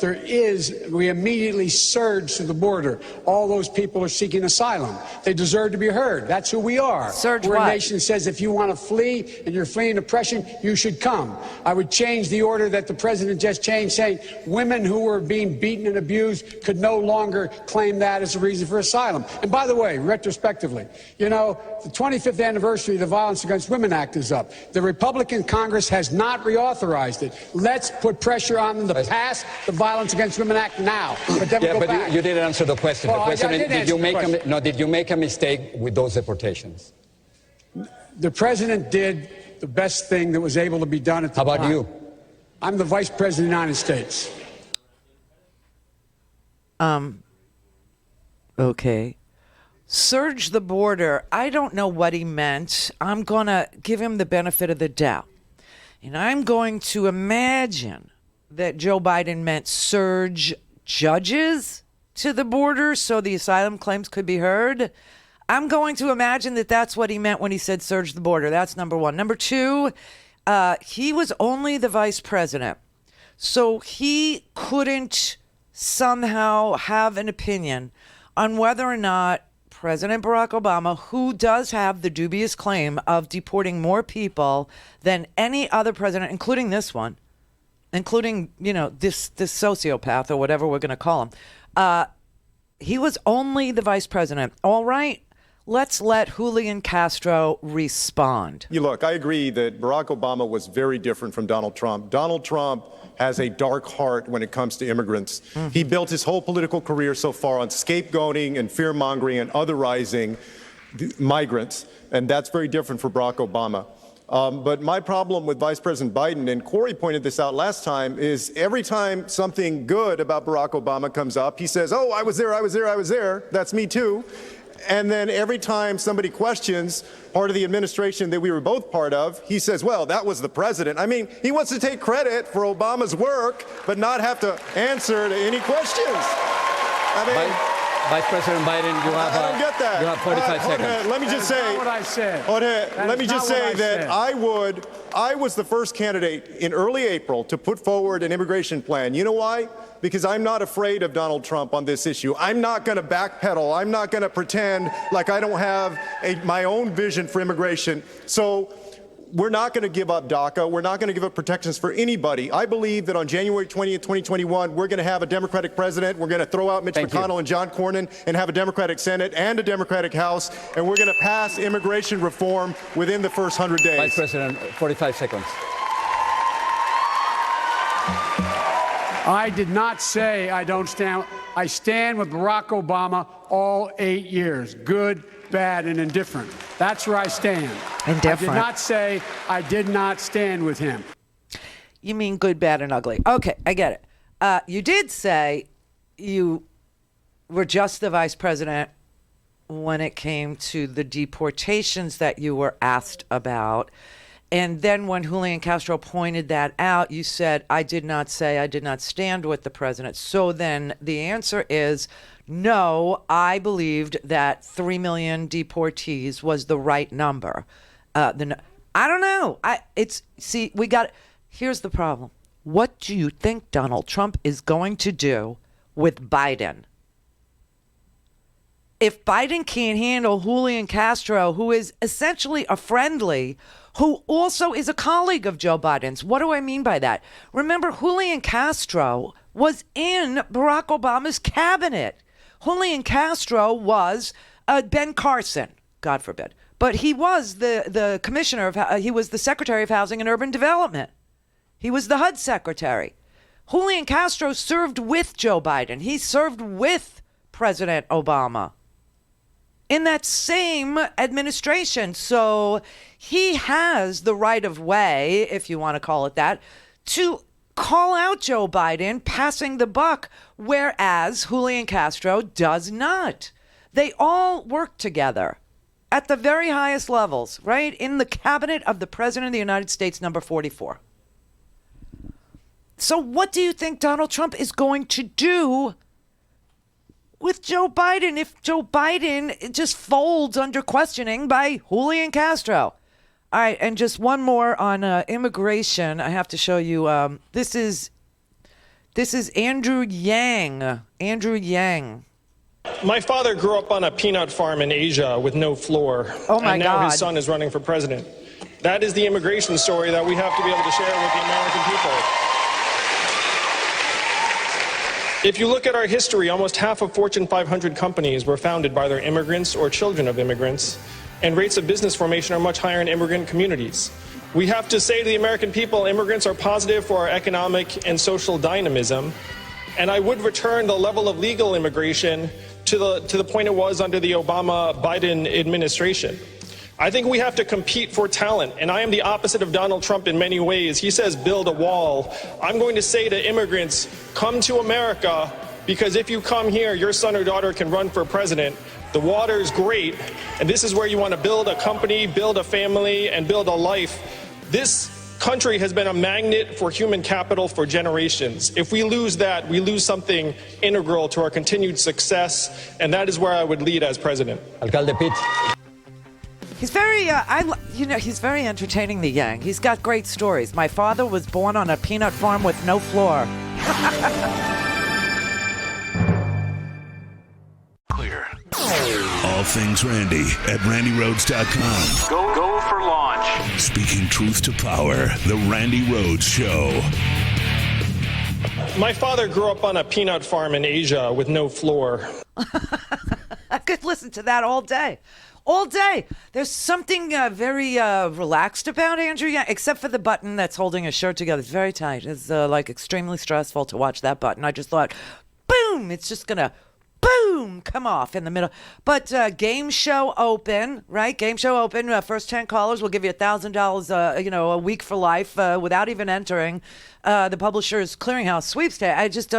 we immediately surge to the border. All those people are seeking asylum. They deserve to be heard. That's who we are. Surge We're what? a nation that says if you want to flee and you're fleeing oppression, you should come. I would change the order that the president just changed, saying women who were being beaten and abused could no longer claim that as a reason for asylum. And by the way, retrospectively, the 25th anniversary of the Violence Against Women Act is up. The Republican Congress has not reauthorized it. Let's put pressure on them to pass the Violence Against Women Act now. But then Yeah, go but back. you didn't answer the question. Well, The question I is, did answer the question. did you make a mistake with those deportations? The president did the best thing that was able to be done at the time. How about you? I'm the vice president of the United States. Okay. Surge the border. I don't know what he meant. I'm going to give him the benefit of the doubt. And I'm going to imagine that Joe Biden meant surge judges to the border so the asylum claims could be heard. I'm going to imagine that that's what he meant when he said surge the border. That's number one. Number two, he was only the vice president. So he couldn't somehow have an opinion on whether or not President Barack Obama, who does have the dubious claim of deporting more people than any other president, including this one, including, this sociopath or whatever we're going to call him, he was only the vice president. All right, let's let Julian Castro respond. Look, I agree that Barack Obama was very different from Donald Trump. Donald Trump has a dark heart when it comes to immigrants. He built his whole political career so far on scapegoating and fear-mongering and otherizing migrants, and that's very different for Barack Obama. But my problem with Vice President Biden, and Corey pointed this out last time, is every time something good about Barack Obama comes up, he says, oh, I was there, that's me too. And then every time somebody questions part of the administration that we were both part of, he says, well, that was the president. I mean, he wants to take credit for Obama's work, but not have to answer to any questions. I mean, Vice President Biden, you have, I don't get that. You have 45 seconds. Let me just say, That's not what I said. let me just say that I was the first candidate in early April to put forward an immigration plan. You know why? Because I'm not afraid of Donald Trump on this issue. I'm not going to backpedal. I'm not going to pretend like I don't have my own vision for immigration. So we're not going to give up DACA. We're not going to give up protections for anybody. I believe that on January 20th, 2021, we're going to have a Democratic president. We're going to throw out Mitch McConnell and John Cornyn and have a Democratic Senate and a Democratic House. And we're going to pass immigration reform within the first 100 days. Vice President, 45 seconds. I did not say I don't stand. I stand with Barack Obama all 8 years. Good, bad, and indifferent. That's where I stand. Indifferent. I did not say I did not stand with him. You mean good, bad, and ugly. Okay, I get it. You did say you were just the vice president when it came to the deportations that you were asked about. And then when Julian Castro pointed that out, you said, I did not say I did not stand with the president. So then the answer is no, I believed that 3 million deportees was the right number. I don't know. Here's the problem. What do you think Donald Trump is going to do with Biden? If Biden can't handle Julian Castro, who is essentially a friendly, who also is a colleague of Joe Biden's. What do I mean by that? Remember, Julian Castro was in Barack Obama's cabinet. Julian Castro was Ben Carson, God forbid. But he was the commissioner of, he was the Secretary of Housing and Urban Development. He was the HUD secretary. Julian Castro served with Joe Biden. He served with President Obama in that same administration. So he has the right of way, if you want to call it that, to call out Joe Biden passing the buck, whereas Julian Castro does not. They all work together at the very highest levels, right? In the cabinet of the President of the United States, number 44. So what do you think Donald Trump is going to do with Joe Biden if Joe Biden just folds under questioning by Julian Castro? All right, and just one more on immigration. I have to show you. This is Andrew Yang. Andrew Yang. My father grew up on a peanut farm in Asia with no floor. Oh my and now God. his son is running for president. That is the immigration story that we have to be able to share with the American people. If you look at our history, almost half of Fortune 500 companies were founded by their immigrants or children of immigrants, and rates of business formation are much higher in immigrant communities. We have to say to the American people, immigrants are positive for our economic and social dynamism, and I would return the level of legal immigration to the point it was under the Obama-Biden administration. I think we have to compete for talent, and I am the opposite of Donald Trump in many ways. He says build a wall. I'm going to say to immigrants, come to America, because if you come here, your son or daughter can run for president. The water is great, and this is where you want to build a company, build a family, and build a life. This country has been a magnet for human capital for generations. If we lose that, we lose something integral to our continued success, and that is where I would lead as president. Alcalde Pete. He's very, he's very entertaining, the Yang. He's got great stories. My father was born on a peanut farm with no floor. Clear. All things Randy at RandyRhodes.com. Go for launch. Speaking truth to power, the Randi Rhodes Show. My father grew up on a peanut farm in Asia with no floor. I could listen to that all day. All day. There's something very relaxed about Andrew Yang, except for the button that's holding his shirt together. It's very tight. It's like extremely stressful to watch that button. I just thought, boom, it's just going to boom, come off in the middle. But game show open, right? Game show open. First 10 callers will give you $1,000, a week for life without even entering the Publishers Clearinghouse sweepstakes. I just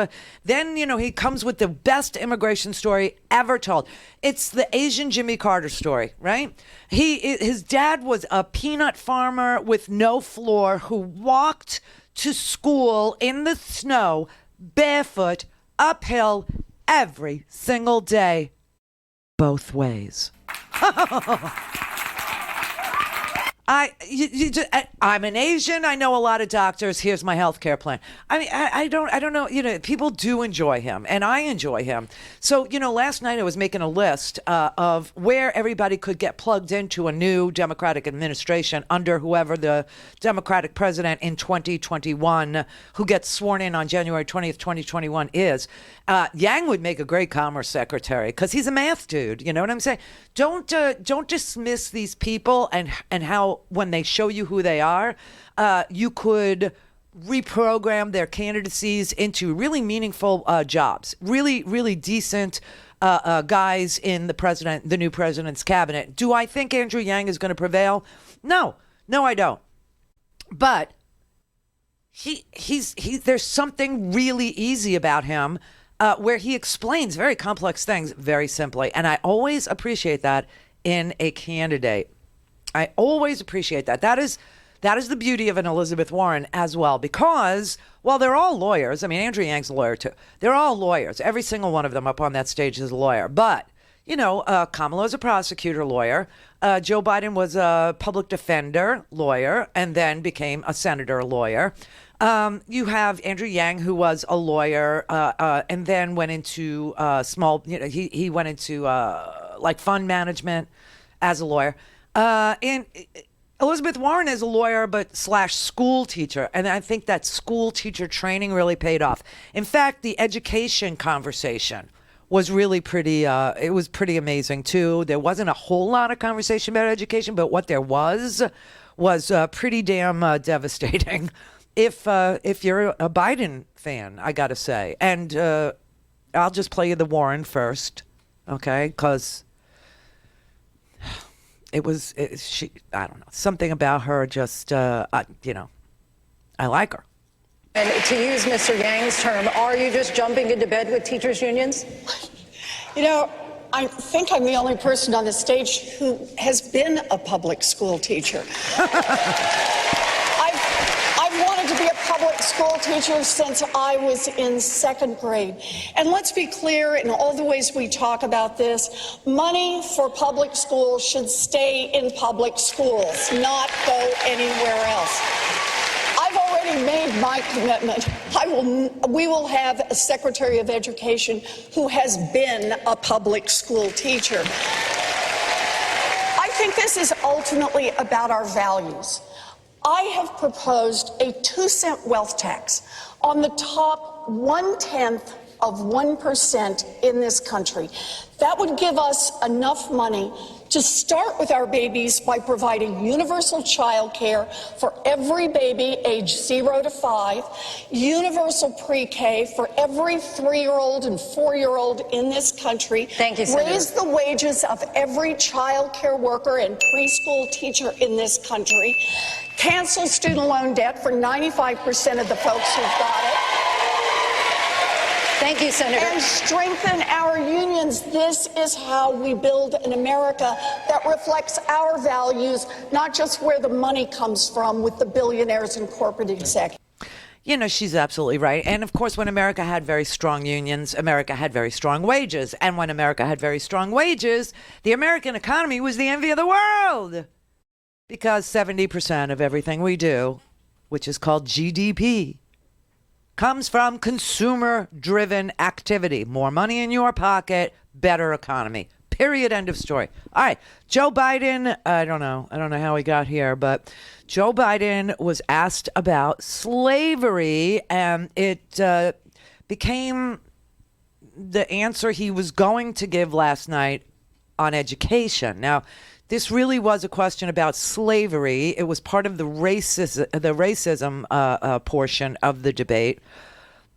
then he comes with the best immigration story ever told. It's the Asian Jimmy Carter story, right? His dad was a peanut farmer with no floor who walked to school in the snow barefoot uphill every single day, both ways. I'm an Asian. I know a lot of doctors. Here's my health care plan. I mean, I don't know. People do enjoy him, and I enjoy him. So, last night I was making a list of where everybody could get plugged into a new Democratic administration under whoever the Democratic president in 2021, who gets sworn in on January 20th, 2021 is. Yang would make a great commerce secretary because he's a math dude. You know what I'm saying? Don't dismiss these people and how when they show you who they are, you could reprogram their candidacies into really meaningful jobs, really, really decent guys in the new president's cabinet. Do I think Andrew Yang is going to prevail? No, I don't. But there's something really easy about him where he explains very complex things very simply. And I always appreciate that in a candidate. I always appreciate that. That is the beauty of an Elizabeth Warren as well, because while they're all lawyers, I mean, Andrew Yang's a lawyer too. They're all lawyers. Every single one of them up on that stage is a lawyer. But, Kamala's a prosecutor lawyer. Joe Biden was a public defender lawyer and then became a senator lawyer. You have Andrew Yang, who was a lawyer and then went into he went into fund management as a lawyer. And Elizabeth Warren is a lawyer, but / school teacher. And I think that school teacher training really paid off. In fact, the education conversation was really pretty, it was pretty amazing too. There wasn't a whole lot of conversation about education, but what there was pretty damn devastating. If you're a Biden fan, I got to say. And I'll just play you the Warren first, okay? Because I don't know, something about her just, I like her. And to use Mr. Yang's term, are you just jumping into bed with teachers' unions? I think I'm the only person on the stage who has been a public school teacher. I've wanted to be a public school teacher since I was in 2nd grade. And let's be clear in all the ways we talk about this, money for public schools should stay in public schools, not go anywhere else. I've already made my commitment. We will have a Secretary of Education who has been a public school teacher. I think this is ultimately about our values. I have proposed a 2-cent wealth tax on the top 1/10 of 1% in this country. That would give us enough money to start with our babies by providing universal child care for every baby age 0 to 5, universal pre-K for every 3-year-old and 4-year-old in this country. Thank you, Senator. Raise the wages of every child care worker and preschool teacher in this country. Cancel student loan debt for 95% of the folks who've got it. Thank you, Senator. And strengthen our unions. This is how we build an America that reflects our values, not just where the money comes from with the billionaires and corporate executives. She's absolutely right. And of course, when America had very strong unions, America had very strong wages. And when America had very strong wages, the American economy was the envy of the world. Because 70% of everything we do, which is called GDP, comes from consumer-driven activity. More money in your pocket, better economy. Period. End of story. All right. Joe Biden, I don't know how he got here, but Joe Biden was asked about slavery, and it became the answer he was going to give last night on education. Now, this really was a question about slavery. It was part of the racism portion of the debate.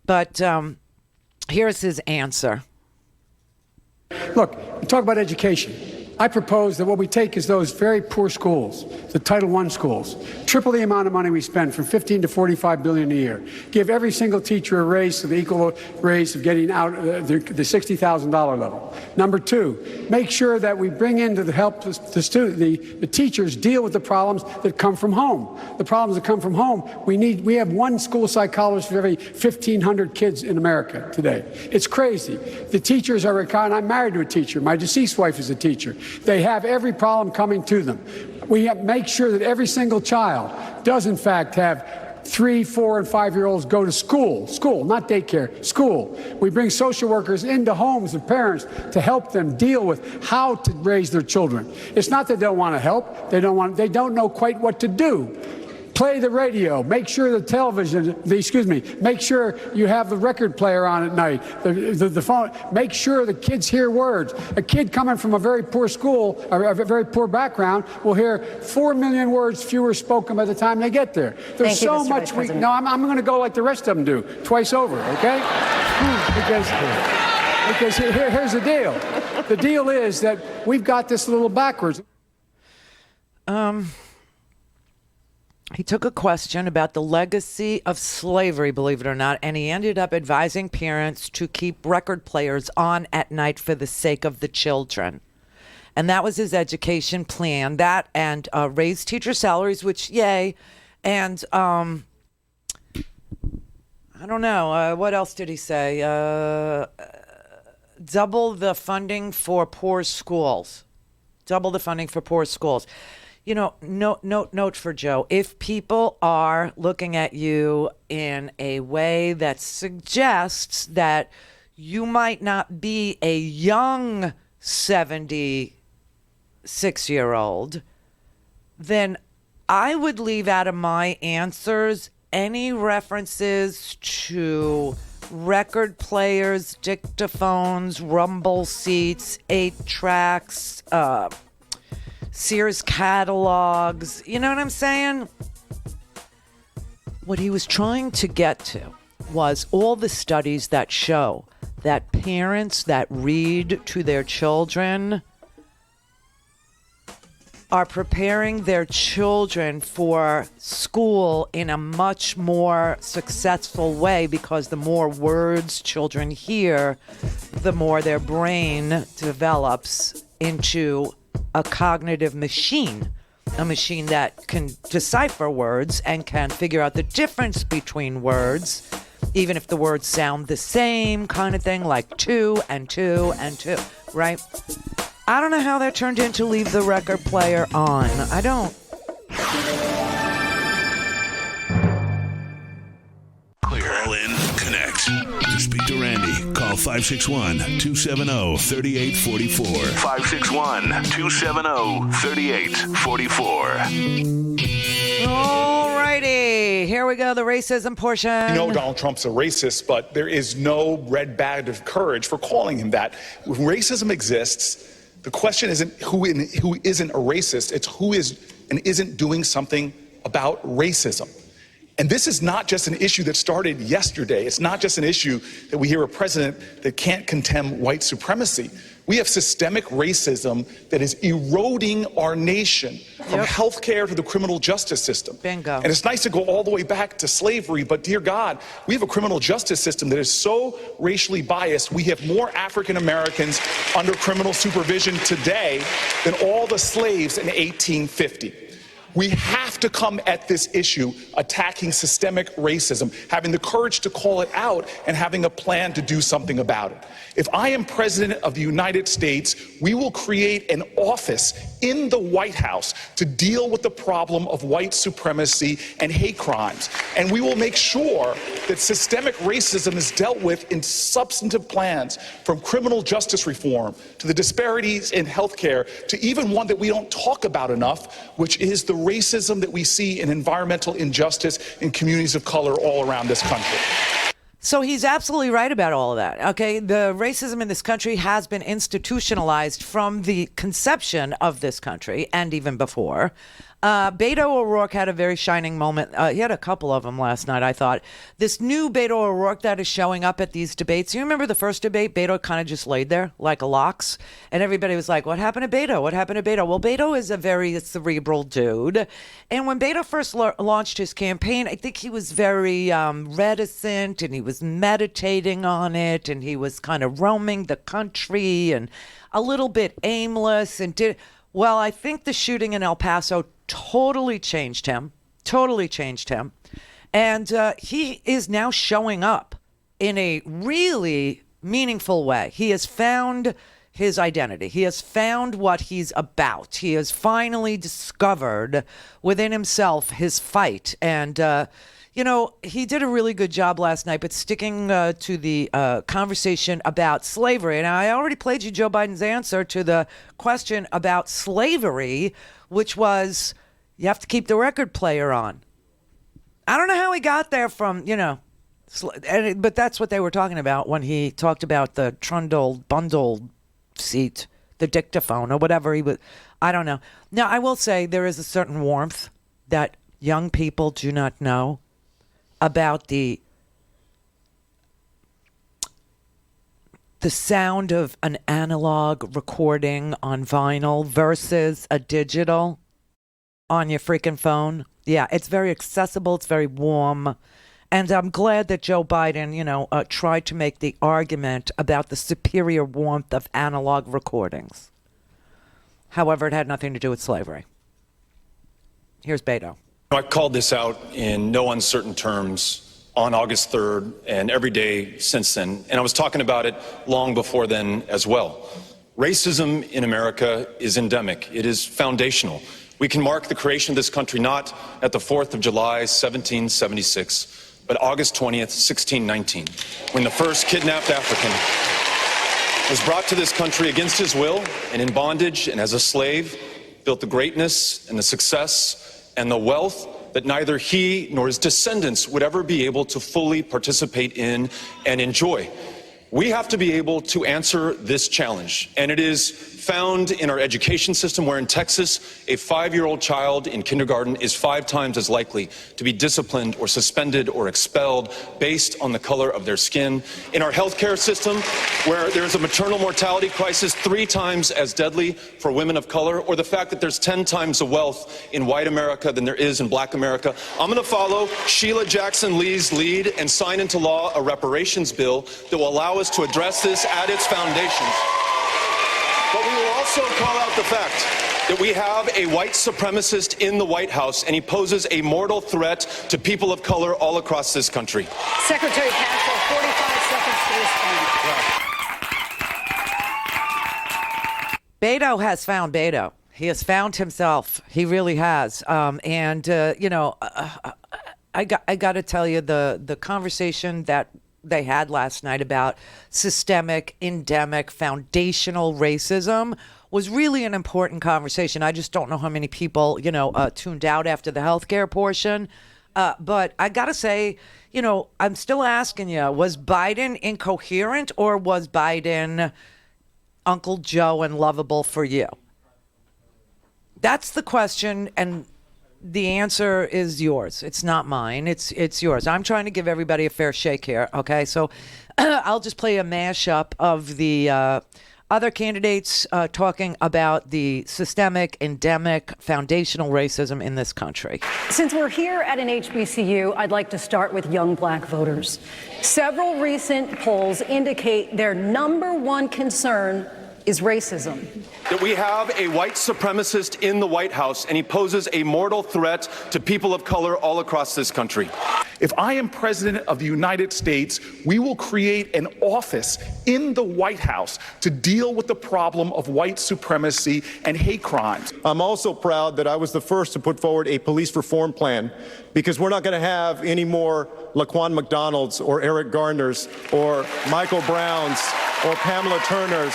But here's his answer. Look, we talk about education. I propose that what we take is those very poor schools, the Title I schools, triple the amount of money we spend, from $15 to $45 billion a year. Give every single teacher a raise to the equal raise of getting out the $60,000 level. Number 2, make sure that we bring in to help the teachers deal with the problems that come from home. The problems that come from home, we have one school psychologist for every 1,500 kids in America today. It's crazy. The teachers are, and I'm married to a teacher. My deceased wife is a teacher. They have every problem coming to them. We have to make sure that every single child does, in fact, have 3-, 4-, and 5-year-olds go to school, not daycare, school. We bring social workers into homes of parents to help them deal with how to raise their children. It's not that they don't want to help. They don't know quite what to do. Play the radio. Make sure make sure you have the record player on at night. The phone. Make sure the kids hear words. A kid coming from a very poor school, or a very poor background, will hear 4 million words fewer spoken by the time they get there. There's so much. No, I'm going to go like the rest of them do, twice over. Okay? Because here's the deal. The deal is that we've got this a little backwards. He took a question about the legacy of slavery, believe it or not, and he ended up advising parents to keep record players on at night for the sake of the children. And that was his education plan. That and raise teacher salaries, which, yay. And I don't know. What else did he say? Double the funding for poor schools. Double the funding for poor schools. You know, note for Joe. If people are looking at you in a way that suggests that you might not be a young 76-year-old, then I would leave out of my answers any references to record players, dictaphones, rumble seats, 8-tracks, Sears catalogs. You know what I'm saying? What he was trying to get to was all the studies that show that parents that read to their children are preparing their children for school in a much more successful way, because the more words children hear, the more their brain develops into a cognitive machine, a machine that can decipher words and can figure out the difference between words, even if the words sound the same, kind of thing, like two and two and two, right? I don't know how that turned into leave the record player on. I don't. Call in, connect. To speak to Randy, call 561-270-3844. 561-270-3844. All righty, here we go, the racism portion. You know Donald Trump's a racist, but there is no red badge of courage for calling him that. When racism exists, the question isn't who isn't a racist, it's who is and isn't doing something about racism. And this is not just an issue that started yesterday. It's not just an issue that we hear a president that can't condemn white supremacy. We have systemic racism that is eroding our nation, from healthcare to the criminal justice system. Bingo. And it's nice to go all the way back to slavery, but dear God, we have a criminal justice system that is so racially biased. We have more African Americans under criminal supervision today than all the slaves in 1850. We have to come at this issue attacking systemic racism, having the courage to call it out, and having a plan to do something about it. If I am president of the United States, we will create an office in the White House to deal with the problem of white supremacy and hate crimes. And we will make sure that systemic racism is dealt with in substantive plans, from criminal justice reform to the disparities in healthcare to even one that we don't talk about enough, which is the racism that we see in environmental injustice in communities of color all around this country. So he's absolutely right about all of that. Okay, the racism in this country has been institutionalized from the conception of this country and even before. Beto O'Rourke had a very shining moment. He had a couple of them last night, I thought. This new Beto O'Rourke that is showing up at these debates. You remember the first debate? Beto kind of just laid there like a lox. And everybody was like, what happened to Beto? What happened to Beto? Well, Beto is a very cerebral dude. And when Beto first launched his campaign, I think he was very reticent, and he was meditating on it, and he was kind of roaming the country and a little bit aimless. Well, I think the shooting in El Paso totally changed him. And he is now showing up in a really meaningful way. He has found his identity. He has found what he's about. He has finally discovered within himself his fight. And, he did a really good job last night, but sticking to the conversation about slavery. And I already played you Joe Biden's answer to the question about slavery, which was, you have to keep the record player on. I don't know how he got there from, but that's what they were talking about when he talked about the trundle bundle seat, the dictaphone or whatever he was. I don't know. Now, I will say there is a certain warmth that young people do not know about the sound of an analog recording on vinyl versus a digital on your freaking phone. Yeah, it's very accessible. It's very warm. And I'm glad that Joe Biden, tried to make the argument about the superior warmth of analog recordings. However, it had nothing to do with slavery. Here's Beto. I called this out in no uncertain terms on August 3rd and every day since then, and I was talking about it long before then as well. Racism in America is endemic. It is foundational. We can mark the creation of this country not at the 4th of July, 1776, but August 20th, 1619, when the first kidnapped African was brought to this country against his will and in bondage and as a slave, built the greatness and the success and the wealth that neither he nor his descendants would ever be able to fully participate in and enjoy. We have to be able to answer this challenge, and it is found in our education system, where in Texas, a 5-year-old child in kindergarten is 5 times as likely to be disciplined or suspended or expelled based on the color of their skin. In our healthcare system, where there's a maternal mortality crisis 3 times as deadly for women of color, or the fact that there's 10 times the wealth in white America than there is in black America. I'm going to follow Sheila Jackson Lee's lead and sign into law a reparations bill that will allow us to address this at its foundations. But we will also call out the fact that we have a white supremacist in the White House, and he poses a mortal threat to people of color all across this country. Secretary Castro, 45 seconds to respond. Beto has found Beto. He has found himself. He really has. I got to tell you, the conversation that they had last night about systemic, endemic, foundational racism was really an important conversation. I just don't know how many people, tuned out after the healthcare portion. But I got to say, I'm still asking you, was Biden incoherent or was Biden Uncle Joe and lovable for you? That's the question, and the answer is yours. It's not mine. It's yours. I'm trying to give everybody a fair shake here, okay? So I'll just play a mashup of the other candidates talking about the systemic, endemic, foundational racism in this country. Since we're here at an HBCU, I'd like to start with young black voters. Several recent polls indicate their number one concern is racism. That we have a white supremacist in the White House, and he poses a mortal threat to people of color all across this country. If I am president of the United States, we will create an office in the White House to deal with the problem of white supremacy and hate crimes. I'm also proud that I was the first to put forward a police reform plan, because we're not going to have any more Laquan McDonald's or Eric Garners or Michael Browns or Pamela Turners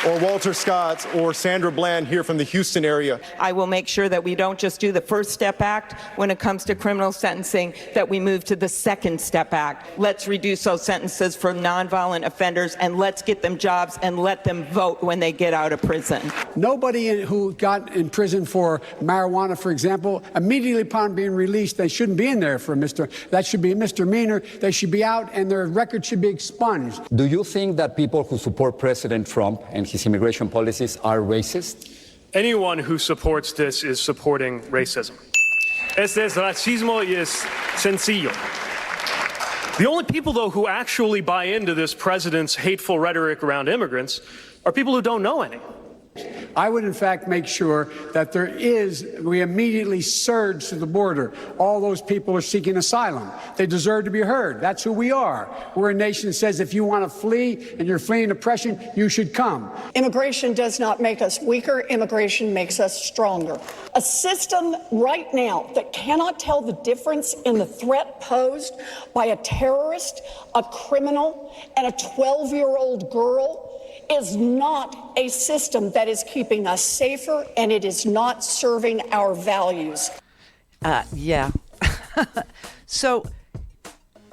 or Walter Scott's or Sandra Bland here from the Houston area. I will make sure that we don't just do the First Step Act when it comes to criminal sentencing, that we move to the Second Step Act. Let's reduce those sentences for nonviolent offenders, and let's get them jobs and let them vote when they get out of prison. Nobody who got in prison for marijuana, for example, immediately upon being released, they shouldn't be in there for that should be a misdemeanor. They should be out and their record should be expunged. Do you think that people who support President Trump and his immigration policies are racist? Anyone who supports this is supporting racism. Este es racismo y es sencillo. The only people, though, who actually buy into this president's hateful rhetoric around immigrants are people who don't know any. I would, in fact, make sure that we immediately surge to the border. All those people are seeking asylum. They deserve to be heard. That's who we are. We're a nation that says if you want to flee and you're fleeing oppression, you should come. Immigration does not make us weaker. Immigration makes us stronger. A system right now that cannot tell the difference in the threat posed by a terrorist, a criminal, and a 12-year-old girl is not a system that is keeping us safer, and it is not serving our values. Yeah. So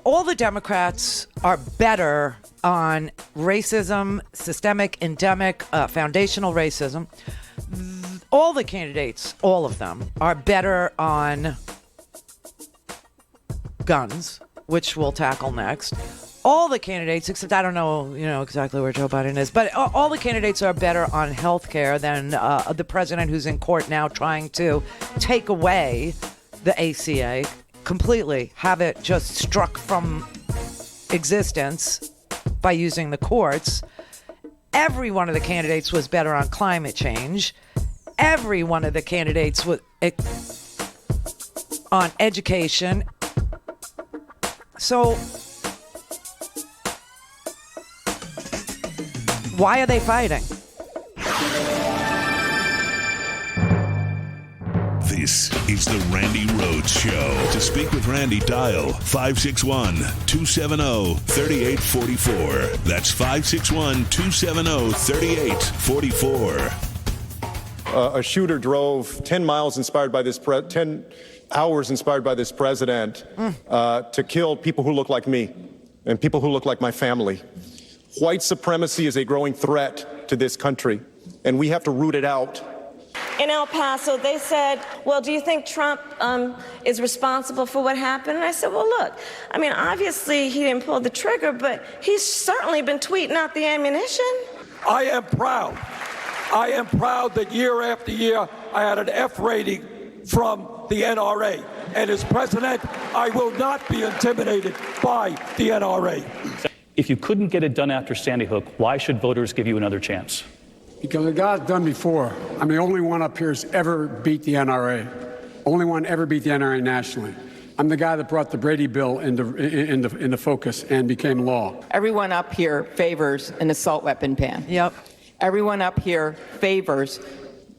all the Democrats are better on racism, systemic, endemic, foundational racism. All the candidates, all of them, are better on guns, which we'll tackle next. All the candidates, except I don't know, exactly where Joe Biden is, but all the candidates are better on health care than the president who's in court now trying to take away the ACA completely, have it just struck from existence by using the courts. Every one of the candidates was better on climate change. Every one of the candidates was on education. So why are they fighting? This is the Randi Rhodes Show. To speak with Randi, dial 561-270-3844. That's 561-270-3844. A shooter drove 10 hours inspired by this president to kill people who look like me and people who look like my family. White supremacy is a growing threat to this country, and we have to root it out. In El Paso, they said, well, do you think Trump is responsible for what happened? And I said, well, look, I mean, obviously he didn't pull the trigger, but he's certainly been tweeting out the ammunition. I am proud. I am proud that year after year I had an F rating from the NRA. And as president, I will not be intimidated by the NRA. If you couldn't get it done after Sandy Hook, why should voters give you another chance? Because it got done before. I'm the only one up here who's ever beat the NRA. Only one ever beat the NRA nationally. I'm the guy that brought the Brady bill into focus and became law. Everyone up here favors an assault weapon ban. Yep. Everyone up here favors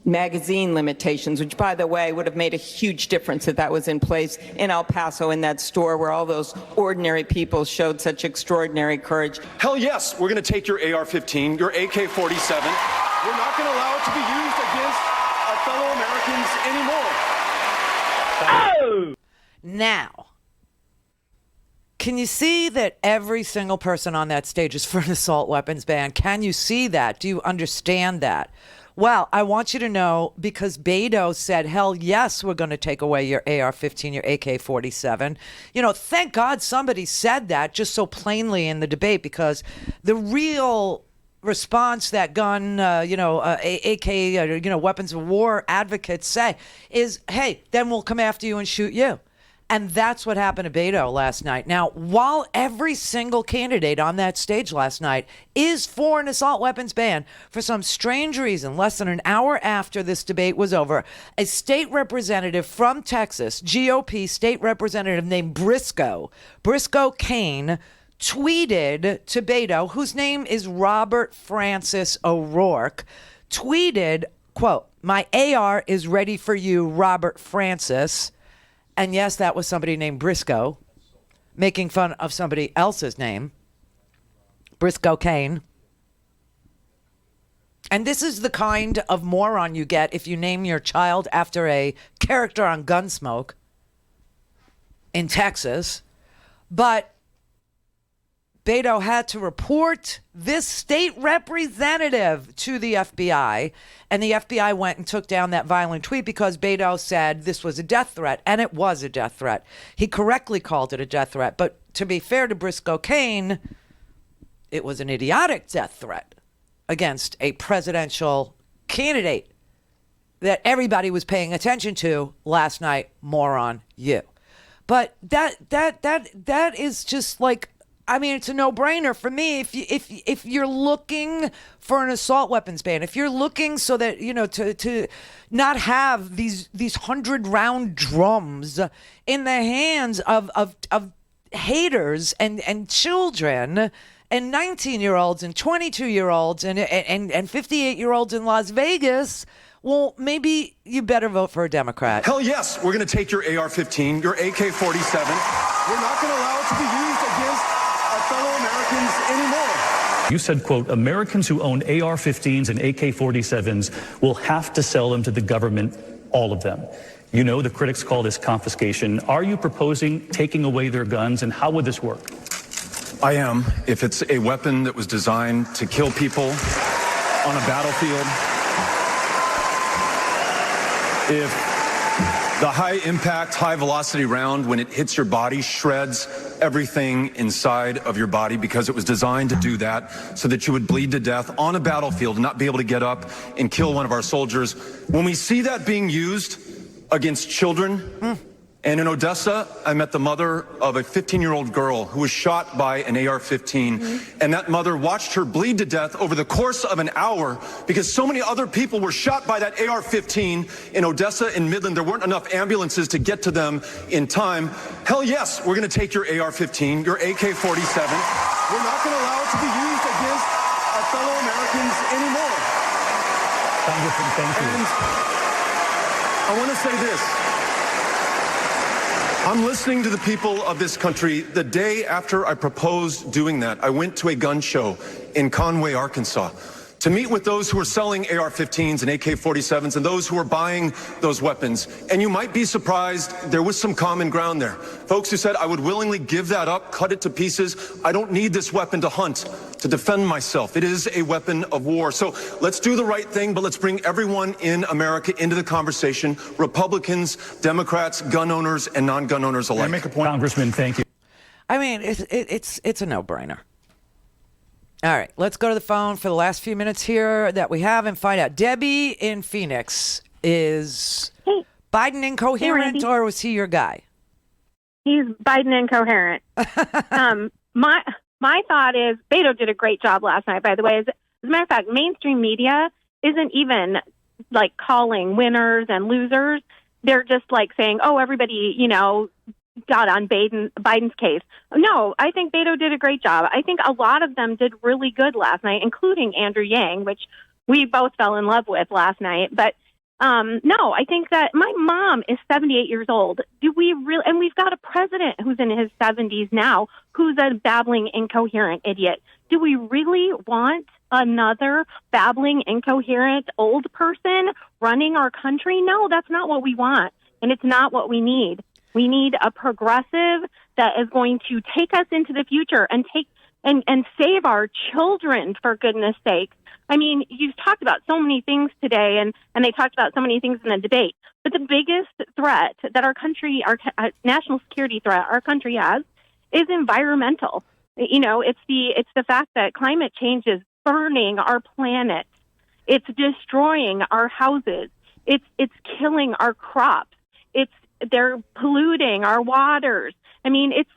magazine limitations, which, by the way, would have made a huge difference if that was in place in El Paso, in that store where all those ordinary people showed such extraordinary courage. Hell yes, we're going to take your AR-15, your AK-47. We're not going to allow it to be used against our fellow Americans anymore. Oh! Now, can you see that every single person on that stage is for an assault weapons ban? Can you see that? Do you understand that? Well, I want you to know, because Beto said, hell yes, we're going to take away your AR-15, your AK-47. Thank God somebody said that just so plainly in the debate, because the real response that gun, AK, weapons of war advocates say is, hey, then we'll come after you and shoot you. And that's what happened to Beto last night. Now, while every single candidate on that stage last night is for an assault weapons ban, for some strange reason, less than an hour after this debate was over, a state representative from Texas, GOP state representative named Briscoe Cain, tweeted to Beto, whose name is Robert Francis O'Rourke, tweeted, quote, "My AR is ready for you, Robert Francis." And yes, that was somebody named Briscoe, making fun of somebody else's name, Briscoe Cain. And this is the kind of moron you get if you name your child after a character on Gunsmoke in Texas. But Beto had to report this state representative to the FBI, and the FBI went and took down that violent tweet because Beto said this was a death threat, and it was a death threat. He correctly called it a death threat, but to be fair to Briscoe Cain, it was an idiotic death threat against a presidential candidate that everybody was paying attention to last night. Moron, you. But that is just like, I mean, it's a no-brainer for me. If you're looking for an assault weapons ban, if you're looking so that, to not have these 100-round drums in the hands of haters and children and 19-year-olds and 22-year-olds and 58-year-olds in Las Vegas, well, maybe you better vote for a Democrat. Hell yes, we're going to take your AR-15, your AK-47. We're not going to allow it to be used against our fellow Americans anymore. You said, quote, Americans who own AR-15s and AK-47s will have to sell them to the government, all of them. You know the critics call this confiscation. Are you proposing taking away their guns, and how would this work? I am, if it's a weapon that was designed to kill people on a battlefield. If the high-impact, high-velocity round, when it hits your body, shreds everything inside of your body because it was designed to do that so that you would bleed to death on a battlefield and not be able to get up and kill one of our soldiers. When we see that being used against children, and in Odessa, I met the mother of a 15-year-old girl who was shot by an AR-15, and that mother watched her bleed to death over the course of an hour because so many other people were shot by that AR-15 in Odessa and Midland. There weren't enough ambulances to get to them in time. Hell yes, we're going to take your AR-15, your AK-47. We're not going to allow it to be used against our fellow Americans anymore. Congressman, thank you. And I want to say this. I'm listening to the people of this country. The day after I proposed doing that, I went to a gun show in Conway, Arkansas, to meet with those who are selling AR-15s and AK-47s and those who are buying those weapons. And you might be surprised, there was some common ground there. Folks who said, I would willingly give that up, cut it to pieces. I don't need this weapon to hunt, to defend myself. It is a weapon of war. So let's do the right thing, but let's bring everyone in America into the conversation. Republicans, Democrats, gun owners, and non-gun owners alike. Can I make a point? Congressman, thank you. I mean, it's a no-brainer. All right, let's go to the phone for the last few minutes here that we have and find out. Debbie in Phoenix, is Biden incoherent or was he your guy? He's Biden incoherent. My thought is Beto did a great job last night, by the way. As a matter of fact, mainstream media isn't even like calling winners and losers. They're just like saying, oh, everybody, got on Biden's case. No, I think Beto did a great job. I think a lot of them did really good last night, including Andrew Yang, which we both fell in love with last night. But no, I think that my mom is 78 years old. Do we really? And we've got a president who's in his 70s now, who's a babbling, incoherent idiot. Do we really want another babbling, incoherent old person running our country? No, that's not what we want, and it's not what we need. We need a progressive that is going to take us into the future and save our children, for goodness sakes. I mean, you've talked about so many things today, and they talked about so many things in the debate. But the biggest threat that our country, our national security threat our country has, is environmental. It's the fact that climate change is burning our planet. It's destroying our houses. It's killing our crops. They're polluting our waters. I mean, it's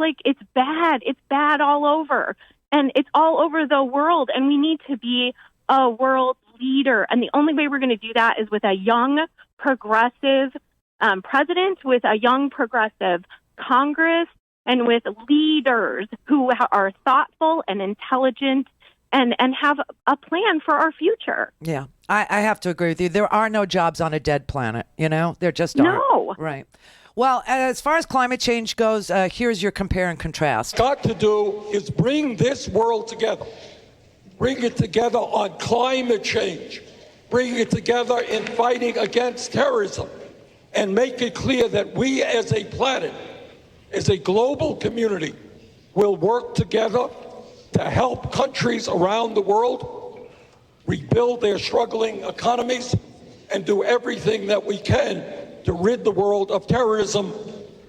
bad. It's bad all over. And it's all over the world. And we need to be a world leader. And the only way we're going to do that is with a young, progressive president, with a young, progressive Congress, and with leaders who are thoughtful and intelligent and have a plan for our future. Yeah, I have to agree with you. There are no jobs on a dead planet, There just aren't. No. Right. Well, as far as climate change goes, here's your compare and contrast. Got to do is bring this world together. Bring it together on climate change. Bring it together in fighting against terrorism. And make it clear that we as a planet, as a global community, will work together to help countries around the world rebuild their struggling economies and do everything that we can to rid the world of terrorism.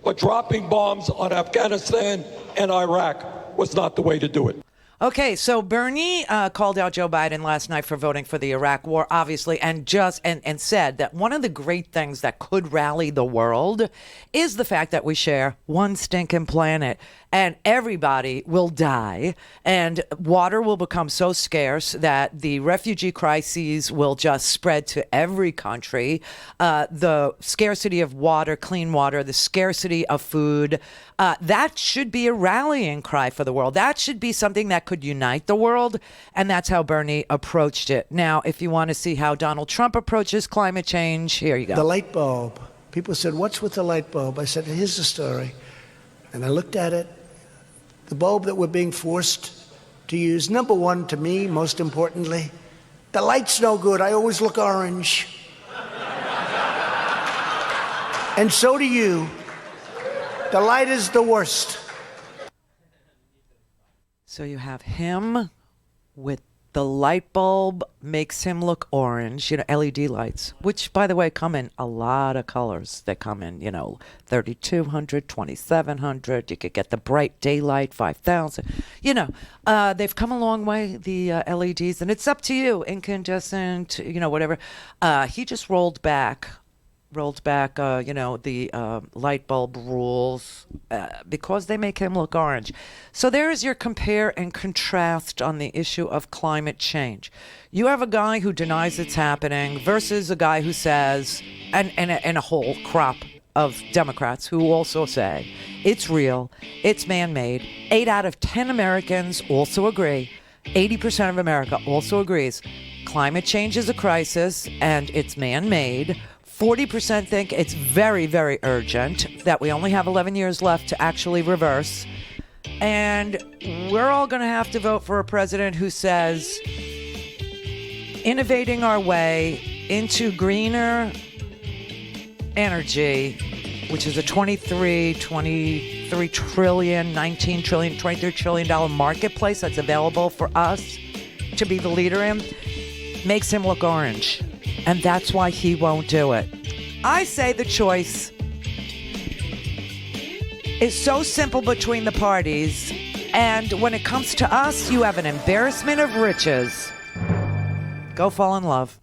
But dropping bombs on Afghanistan and Iraq was not the way to do it. Okay, so Bernie called out Joe Biden last night for voting for the Iraq war, obviously, and said that one of the great things that could rally the world is the fact that we share one stinking planet, and everybody will die, and water will become so scarce that the refugee crises will just spread to every country. The scarcity of water, clean water, the scarcity of food, that should be a rallying cry for the world. That should be something that could unite the world, and that's how Bernie approached it. Now, if you want to see how Donald Trump approaches climate change, here you go. The light bulb. People said, what's with the light bulb? I said, here's the story. And I looked at it. The bulb that we're being forced to use, number one, to me, most importantly, the light's no good. I always look orange. And so do you. The light is the worst. So you have him with the light bulb makes him look orange, LED lights, which, by the way, come in a lot of colors. They come in, 3,200, 2,700. You could get the bright daylight, 5,000. They've come a long way, the LEDs, and it's up to you, incandescent, whatever. He just rolled back, the light bulb rules because they make him look orange. So there is your compare and contrast on the issue of climate change. You have a guy who denies it's happening versus a guy who says, and a whole crop of Democrats who also say it's real, it's man-made. 8 out of 10 Americans also agree. 80% of America also agrees. Climate change is a crisis and it's man-made. 40% think it's very, very urgent, that we only have 11 years left to actually reverse. And we're all going to have to vote for a president who says innovating our way into greener energy, which is a $23 trillion, $19 trillion, $23 trillion marketplace that's available for us to be the leader in, makes him look orange. And that's why he won't do it. I say the choice is so simple between the parties. And when it comes to us, you have an embarrassment of riches. Go fall in love.